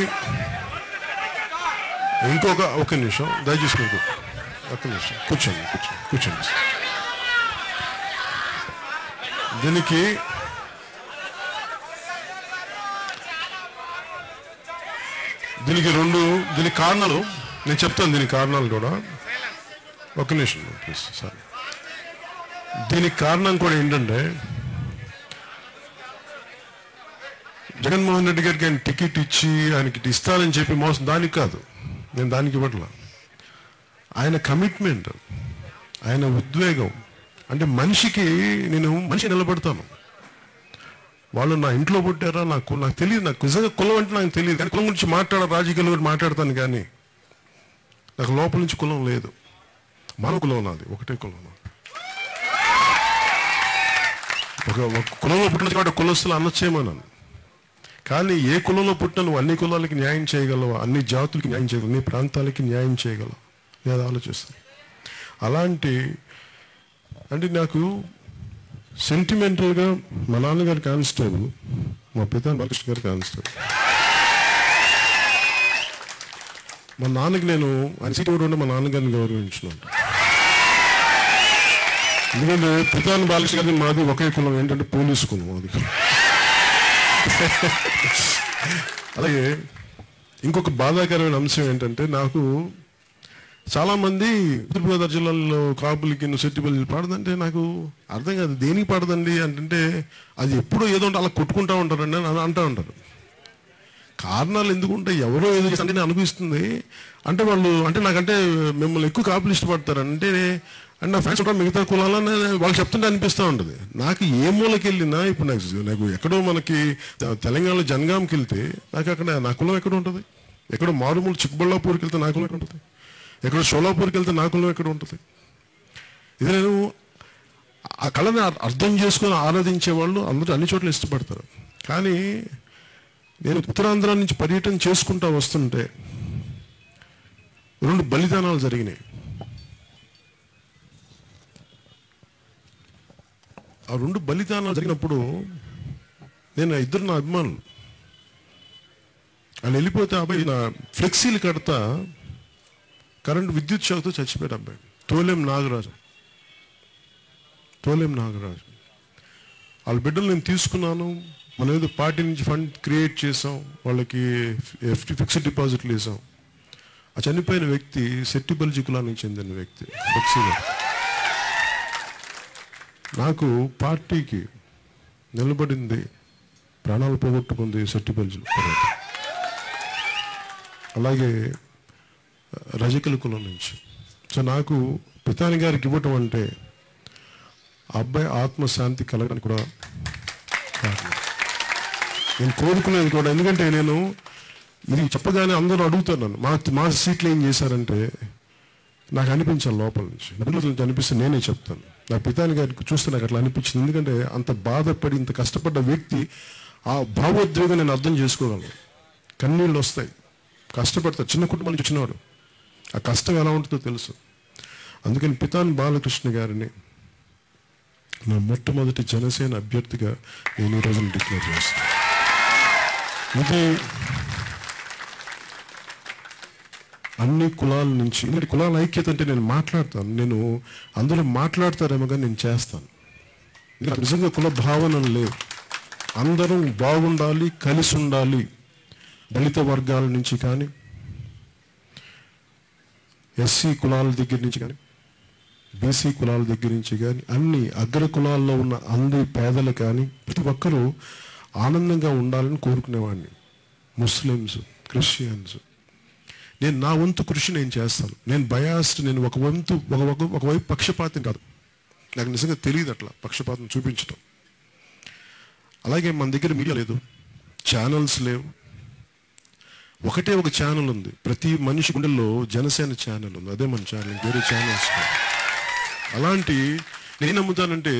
ఒక నిమిషం దయచేసి మీకు ఒక్క నిమిషం కూర్చోండి. దీనికి కారణాలు నేను చెప్తాను. దీనికి కారణాలు కూడా ఒక్క నిమిషం ప్లీజ్ సార్. దీనికి కారణం కూడా ఏంటంటే జగన్మోహన్ రెడ్డి గారికి ఆయన టికెట్ ఇచ్చి ఆయనకి ఇస్తానని చెప్పి మోసం దానికి కాదు, నేను దానికి ఇవ్వట్లా. ఆయన కమిట్మెంట్, ఆయన ఉద్వేగం, అంటే నేను మనిషి నిలబడతాను. వాళ్ళు నా ఇంట్లో పుట్టారా నాకు తెలియదు, నాకు నిజంగా కులం అంటే నాకు తెలియదు. కానీ కులం గురించి రాజకీయాల గురించి మాట్లాడతాను, కానీ నాకు లోపల నుంచి కులం లేదు. మన కులం నాది, ఒకటే కులం నాది. ఒక కులంలో పుట్టిన కాబట్టి కులస్తులు అనొచ్చేమన్నాను. కానీ ఏ కులంలో పుట్టిన నువ్వు అన్ని కులాలకి న్యాయం చేయగలవు, అన్ని జాతులకి న్యాయం చేయగలవు, అన్ని ప్రాంతాలకి న్యాయం చేయగలవు, నేను ఆలోచిస్తాను. అలాంటి అంటే నాకు సెంటిమెంటల్గా మా నాన్నగారి కానిస్టేబుల్, మా పితాని బాలకృష్ణ గారి కానిస్టేబుల్. మా నాన్నకి నేను ఆయన సీట్ కూడా ఉంటే మా నాన్నగారిని గౌరవించినాను. ఎందుకంటే పితాని బాలకృష్ణ గారి మాది ఒకే కులం, ఏంటంటే పోలీసు కులం అది. అలాగే ఇంకొక బాధాకరమైన అంశం ఏంటంటే, నాకు చాలామంది తూర్పుగోదావరి జిల్లాలో కాపులకి సెట్టిపల్లి పాడదంటే నాకు అర్థం కాదు, దేనికి పాడదండి అంటే అది ఎప్పుడో ఏదో ఉంటే అలా కొట్టుకుంటూ ఉంటారండి అని అంటూ ఉంటారు. కారణాలు ఎందుకు ఉంటాయి, ఎవరో ఏదో అంటే అనిపిస్తుంది. అంటే వాళ్ళు అంటే నాకంటే మిమ్మల్ని ఎక్కువ కాపులు ఇష్టపడతారంటే అండ్ నా ఫ్రెండ్స్ కూడా మిగతా కులాలని వాళ్ళు చెప్తుంటే అనిపిస్తూ ఉంటుంది. నాకు ఏ మూలకి వెళ్ళినా ఇప్పుడు నాకు ఎక్కడో మనకి తెలంగాణలో జనగాంకి వెళ్తే నాకు అక్కడ నా కులం ఎక్కడ ఉంటుంది, ఎక్కడో మారుమూలు చిక్కబళ్ళాపూర్కి వెళ్తే నా కులం ఎక్కడ ఉంటుంది, ఎక్కడో షోలాపూర్కి వెళ్తే నా కులం ఎక్కడ ఉంటుంది. ఇది నేను ఆ కళని అర్థం చేసుకొని ఆరాధించే వాళ్ళు అందరూ అన్ని చోట్ల ఇష్టపడతారు. కానీ నేను ఉత్తరాంధ్ర నుంచి పర్యటన చేసుకుంటూ వస్తుంటే 2 బలిదానాలు జరిగినాయి. ఆ 2 బలిదానాలు జరిగినప్పుడు నేను ఇద్దరు నా అభిమానులు వాళ్ళు వెళ్ళిపోతే అబ్బాయి నా ఫ్లెక్సీలు కడతా కరెంట్ విద్యుత్ షాక్తో చచ్చిపోయాడు అబ్బాయి. తోలేం నాగరాజు వాళ్ళ బిడ్డలు నేను తీసుకున్నాను. మనం ఏదో పార్టీ నుంచి ఫండ్ క్రియేట్ చేసాం, వాళ్ళకి ఫిక్స్డ్ డిపాజిట్లు వేసాం. ఆ చనిపోయిన వ్యక్తి సెట్టిబల్జీ కులానికి చెందిన వ్యక్తి. ఫ్లెక్సీలో నాకు పార్టీకి నిలబడింది, ప్రాణాలు పోగొట్టుకుంది సెట్టిబల్జీ. అలాగే రజకుల కులం నుంచి. సో నాకు పితాని గారికి ఇవ్వటం అంటే ఆ అబ్బాయి ఆత్మశాంతి కలగడానికి కూడా కారణం. నేను కోరుకునేది కూడా, ఎందుకంటే నేను ఇది చెప్పగానే అందరూ అడుగుతారు నన్ను, మా సీట్లు ఏం చేశారంటే నాకు అనిపించాలి లోపల నుంచి. నలుగురు అనిపిస్తే నేనే చెప్తాను. నా పితాని గారికి చూస్తే నాకు అట్లా అనిపించింది. ఎందుకంటే అంత బాధపడి ఇంత కష్టపడ్డ వ్యక్తి ఆ భావోద్వేగం నేను అర్థం చేసుకోగలను. కన్నీళ్ళు వస్తాయి, కష్టపడతాడు, చిన్న కుటుంబం నుంచి వచ్చినవాడు, ఆ కష్టం ఎలా ఉంటుందో తెలుసు. అందుకని పితాని బాలకృష్ణ గారిని నా మొట్టమొదటి జనసేన అభ్యర్థిగా నేను ఈ రోజున డిక్లేర్ చేస్తాను. ఇది అన్ని కులాల నుంచి, ఎందుకంటే కులాల ఐక్యత అంటే నేను మాట్లాడతాను, నేను అందరూ మాట్లాడతారేమో కానీ నేను చేస్తాను. నిజంగా కుల భావనలు లేవు, అందరం బాగుండాలి, కలిసి ఉండాలి. దళిత వర్గాల నుంచి కానీ, ఎస్సీ కులాల దగ్గర నుంచి కానీ, బీసీ కులాల దగ్గర నుంచి కానీ, అన్ని అగ్ర కులాల్లో ఉన్న అందరి పేదలు కానీ ప్రతి ఒక్కరూ ఆనందంగా ఉండాలని కోరుకునేవాడిని. ముస్లిమ్స్, క్రిస్టియన్స్, నేను నా వంతు కృషి నేను చేస్తాను. నేను బయాస్డ్, నేను ఒకవైపు పక్షపాతం కాదు. నాకు నిజంగా తెలియదు అట్లా పక్షపాతం చూపించడం. అలాగే మన దగ్గర మీడియా లేదు, ఛానల్స్ లేవు. ఒకటే ఒక ఛానల్ ఉంది, ప్రతి మనిషి గుండెల్లో జనసేన ఛానల్ ఉంది, అదే మన ఛానల్, వేరే ఛానల్స్. అలాంటి నేను నమ్ముతానంటే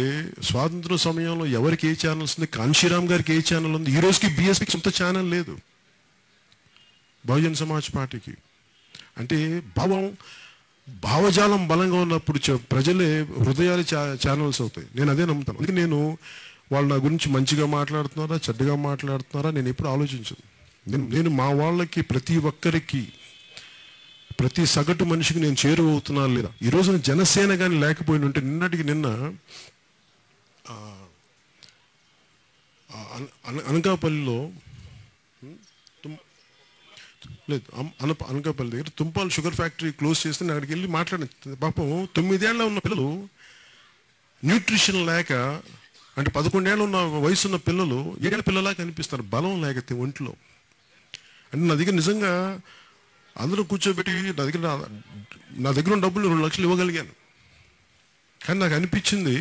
స్వాతంత్ర సమయంలో ఎవరికి ఏ ఛానల్స్ ఉంది, కాంశీరామ్ గారికి ఏ ఛానల్ ఉంది, ఈ రోజుకి బీఎస్పీకి సొంత ఛానల్ లేదు, బహుజన్ సమాజ్ పార్టీకి. అంటే భావజాలం బలంగా ఉన్నప్పుడు ప్రజలే హృదయాలు ఛానల్స్ అవుతాయి. నేను అదే నమ్ముతాను. అందుకే నేను వాళ్ళు నా గురించి మంచిగా మాట్లాడుతున్నారా చెడ్డగా మాట్లాడుతున్నారా నేను ఎప్పుడు ఆలోచించను. నేను మా వాళ్ళకి ప్రతి ఒక్కరికి ప్రతి సగటు మనిషికి నేను చేరువవుతున్నా లేదా? ఈ రోజున జనసేన కానీ లేకపోయిన ఉంటే నిన్నటికి నిన్న అనకాపల్లిలో లేదు అనకాపల్లి దగ్గర తుంపాల్ షుగర్ ఫ్యాక్టరీ క్లోజ్ చేస్తే నేను అక్కడికి వెళ్ళి మాట్లాడిన పాపం 9 ఏళ్ళ ఉన్న పిల్లలు న్యూట్రిషన్ లేక, అంటే 11 ఏళ్ళ ఉన్న వయసు ఉన్న పిల్లలు 7 ఏళ్ళ పిల్లలా కనిపిస్తారు బలం లేక ఒంట్లో. అంటే నా దగ్గర నిజంగా అందరూ కూర్చోబెట్టి నా దగ్గర ఉన్న డబ్బులు 2 లక్షలు ఇవ్వగలిగాను. కానీ నాకు అనిపించింది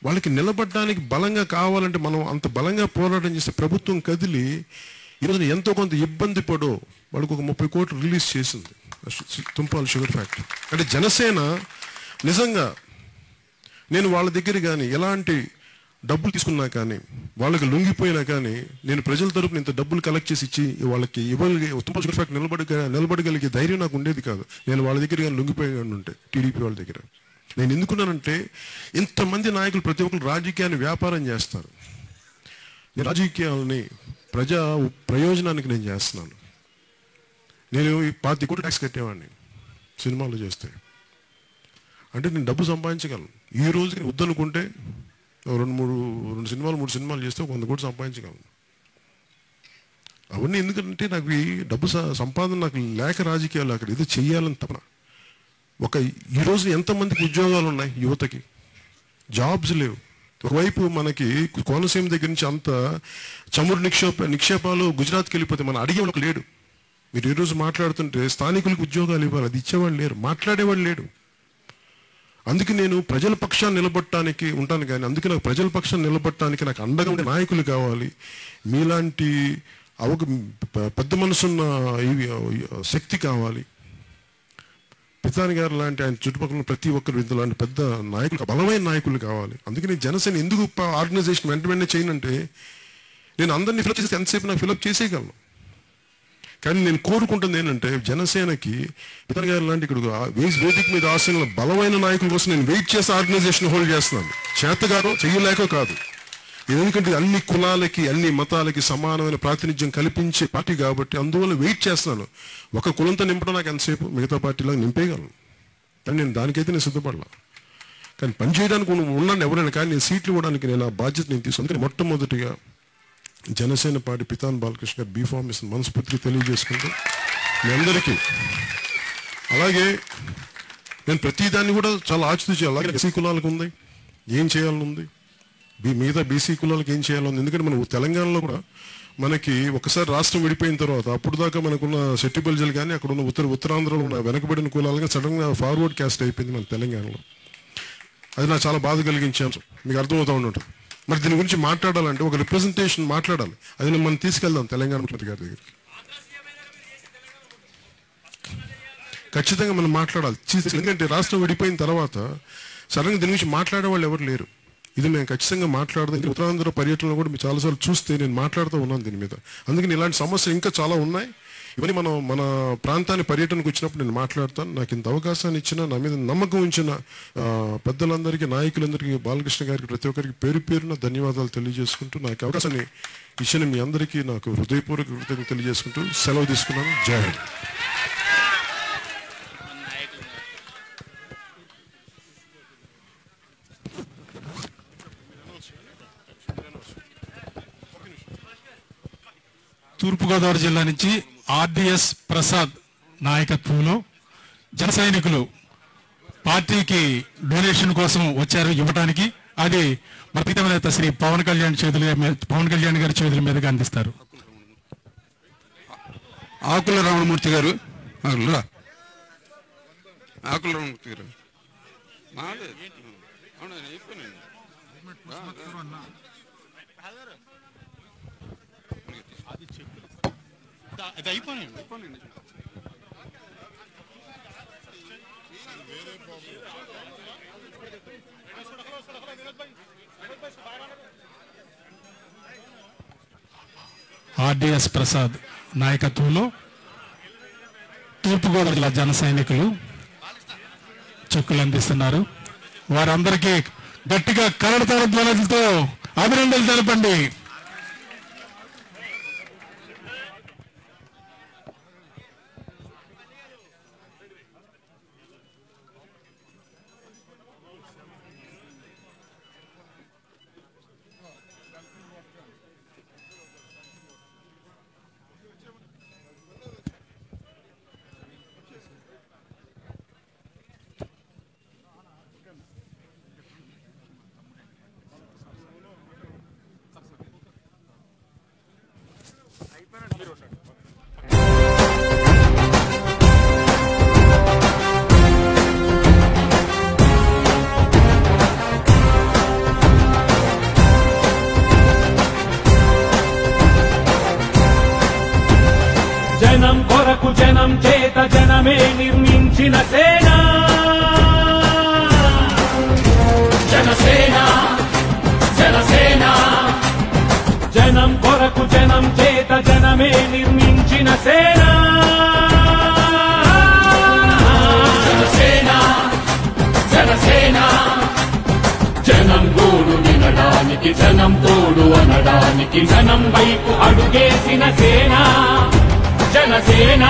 వాళ్ళకి నిలబడడానికి బలంగా కావాలంటే మనం అంత బలంగా పోరాటం చేస్తే ప్రభుత్వం కదిలి ఈరోజు ఎంతో కొంత ఇబ్బంది పడో వాళ్ళకు ఒక 30 కోట్లు రిలీజ్ చేసింది తుంపాల్ షుగర్ ఫ్యాక్టరీ. అంటే జనసేన నిజంగా నేను వాళ్ళ దగ్గర కానీ ఎలాంటి డబ్బులు తీసుకున్నా కానీ వాళ్ళకి లొంగిపోయినా కానీ నేను ప్రజల తరపున ఇంత డబ్బులు కలెక్ట్ చేసి ఇచ్చి వాళ్ళకి తుంపాల్ షుగర్ ఫ్యాక్టరీ నిలబడగలిగే ధైర్యం నాకు ఉండేది కాదు. నేను వాళ్ళ దగ్గర కానీ లొంగిపోయాను ఉంటే టీడీపీ వాళ్ళ దగ్గర. నేను ఎందుకున్నానంటే ఇంతమంది నాయకులు ప్రతి ఒక్కరు రాజకీయాన్ని వ్యాపారం చేస్తారు. నేను రాజకీయాలని ప్రజా ప్రయోజనానికి నేను చేస్తున్నాను. నేను 25 కోట్లు ట్యాక్స్ కట్టేవాడిని సినిమాలు చేస్తే. అంటే నేను డబ్బు సంపాదించగలను. ఈ రోజుకి వద్దనుకుంటే 2 సినిమాలు 3 సినిమాలు చేస్తే 100 కోట్లు సంపాదించగలను. అవన్నీ ఎందుకంటే నాకు ఈ డబ్బు సంపాదన నాకు లేక రాజకీయాలు అక్కడ ఏదో చెయ్యాలని తపన. ఈరోజు ఎంతమందికి ఉద్యోగాలు ఉన్నాయి? యువతకి జాబ్స్ లేవు. ఒకవైపు మనకి కోనసీమ దగ్గర నుంచి అంత చమురు నిక్షేపాలు గుజరాత్కి వెళ్ళిపోతే మనం అడిగేవాళ్ళకి లేడు. మీరు ఈరోజు మాట్లాడుతుంటే స్థానికులకు ఉద్యోగాలు ఇవ్వాలి, అది ఇచ్చేవాళ్ళు లేరు, మాట్లాడేవాళ్ళు లేడు. అందుకే నేను ప్రజల పక్షాన్ని నిలబడటానికి ఉంటాను. కానీ అందుకే నాకు ప్రజల పక్షాన్ని నిలబడటానికి నాకు అండగా ఉండే నాయకులు కావాలి. మీలాంటి పెద్ద మనసున్న శక్తి కావాలి. పితాని గారు లాంటి ఆయన చుట్టుపక్కల ప్రతి ఒక్కరు లాంటి పెద్ద నాయకులు, బలమైన నాయకులు కావాలి. అందుకే నేను జనసేన ఎందుకు ఆర్గనైజేషన్ వెంటనే చేయనంటే నేను అందరినీ ఫిలప్ చేస్తే ఎంతసేపు నాకు ఫిలప్ చేసేయగలను. కానీ నేను కోరుకుంటుంది ఏంటంటే జనసేనకి పితాని గారు లాంటి ఇక్కడ వేదిక మీద ఆశల బలమైన నాయకుల కోసం నేను వెయిట్ చేసి ఆర్గనైజేషన్ హోల్డ్ చేస్తున్నాను. చేతగానో చెయ్యలేకో కాదు. ఎందుకంటే అన్ని కులాలకి అన్ని మతాలకి సమానమైన ప్రాతినిధ్యం కల్పించే పార్టీ కాబట్టి అందువల్ల వెయిట్ చేస్తున్నాను. ఒక కులంతో నింపడం నాకు ఎంతసేపు మిగతా పార్టీలో నింపేయగలను. కానీ నేను దానికైతే నేను సిద్ధపడలా. కానీ పనిచేయడానికి ఉన్నాను ఎవరైనా. కానీ నేను సీట్లు ఇవ్వడానికి నేను ఆ బాధ్యత నేను తీసుకుని మొట్టమొదటిగా జనసేన పార్టీ పితాని బాలకృష్ణ గారు బీఫార్మేషన్ మనస్ఫూర్తిగా తెలియజేసుకుంటూ మీ అందరికీ. అలాగే నేను ప్రతిదాన్ని కూడా చాలా ఆచితూచి అలాగే ఎస్సీ కులాలకు ఉంది ఏం చేయాలని ఉంది, మిగతా బీసీ కులాలకు ఏం చేయాలని. ఎందుకంటే మనం తెలంగాణలో కూడా మనకి ఒకసారి రాష్ట్రం విడిపోయిన తర్వాత అప్పుడు దాకా మనకున్న శెట్టి బల్జలు కానీ అక్కడ ఉన్న ఉత్తరాంధ్రలో ఉన్న వెనకబడిన కులాలుగా సడన్గా ఫార్వర్డ్ క్యాస్ట్ అయిపోయింది మన తెలంగాణలో. అది నాకు చాలా బాధ కలిగించే అంశం. మీకు అర్థమవుతూ ఉంటుంది. మరి దీని గురించి మాట్లాడాలంటే ఒక రిప్రజెంటేషన్ మాట్లాడాలి. అది మనం తీసుకెళ్దాం తెలంగాణ ముఖ్యమంత్రి గారి దగ్గరికి. ఖచ్చితంగా మనం మాట్లాడాలి. ఎందుకంటే రాష్ట్రం విడిపోయిన తర్వాత సడన్గా దీని గురించి మాట్లాడే వాళ్ళు ఎవరు లేరు. ఇది మేము ఖచ్చితంగా మాట్లాడదాం. ఉత్తరాంధ్ర పర్యటనలో కూడా మీరు చాలాసార్లు చూస్తే నేను మాట్లాడుతూ ఉన్నాను దీని మీద. అందుకని ఇలాంటి సమస్యలు ఇంకా చాలా ఉన్నాయి. ఇవన్నీ మనం మన ప్రాంతాన్ని పర్యటనకు వచ్చినప్పుడు నేను మాట్లాడతాను. నాకు ఇంత అవకాశాన్ని ఇచ్చిన, నా మీద నమ్మకం ఉంచిన పెద్దలందరికీ, నాయకులందరికీ, బాలకృష్ణ గారికి ప్రతి ఒక్కరికి పేరు పేరున ధన్యవాదాలు తెలియజేసుకుంటూ నాకు అవకాశాన్ని ఇచ్చిన మీ అందరికీ నాకు హృదయపూర్వక కృతజ్ఞతలు తెలియజేసుకుంటూ సెలవు తీసుకున్నాను. జై హింద్. తూర్పుగోదావరి జిల్లా నుంచి ఆర్డిఎస్ ప్రసాద్ నాయకత్వంలో జన సైనికులు పార్టీకి డొనేషన్ కోసం వచ్చారు ఇవ్వడానికి. అది మన ప్రీతమ నేత శ్రీ పవన్ కళ్యాణ్ గారి చేతుల మీదుగా అందిస్తారు. ఆకుల రామమూర్తి గారు. ఆకుల రామమూర్తి గారు ఆర్డిఎస్ ప్రసాద్ నాయకత్వంలో తూర్పుగోదావరి జిల్లా జన సైనికులు చెక్కులు అందిస్తున్నారు. వారందరికీ గట్టిగా కరడతార ధ్వనులతో అభినందనలు తెలపండి. కొరకు జనం చేత జనమే నిర్మించిన సేన జనసేన జనసేన జనం కొరకు జనం చేత జనమే నిర్మించిన సేన జనసేన జనసేన జనం గోడు వినడానికి జనం తోడు అనడానికి జనం వైపు అడుగేసిన సేన జనసేన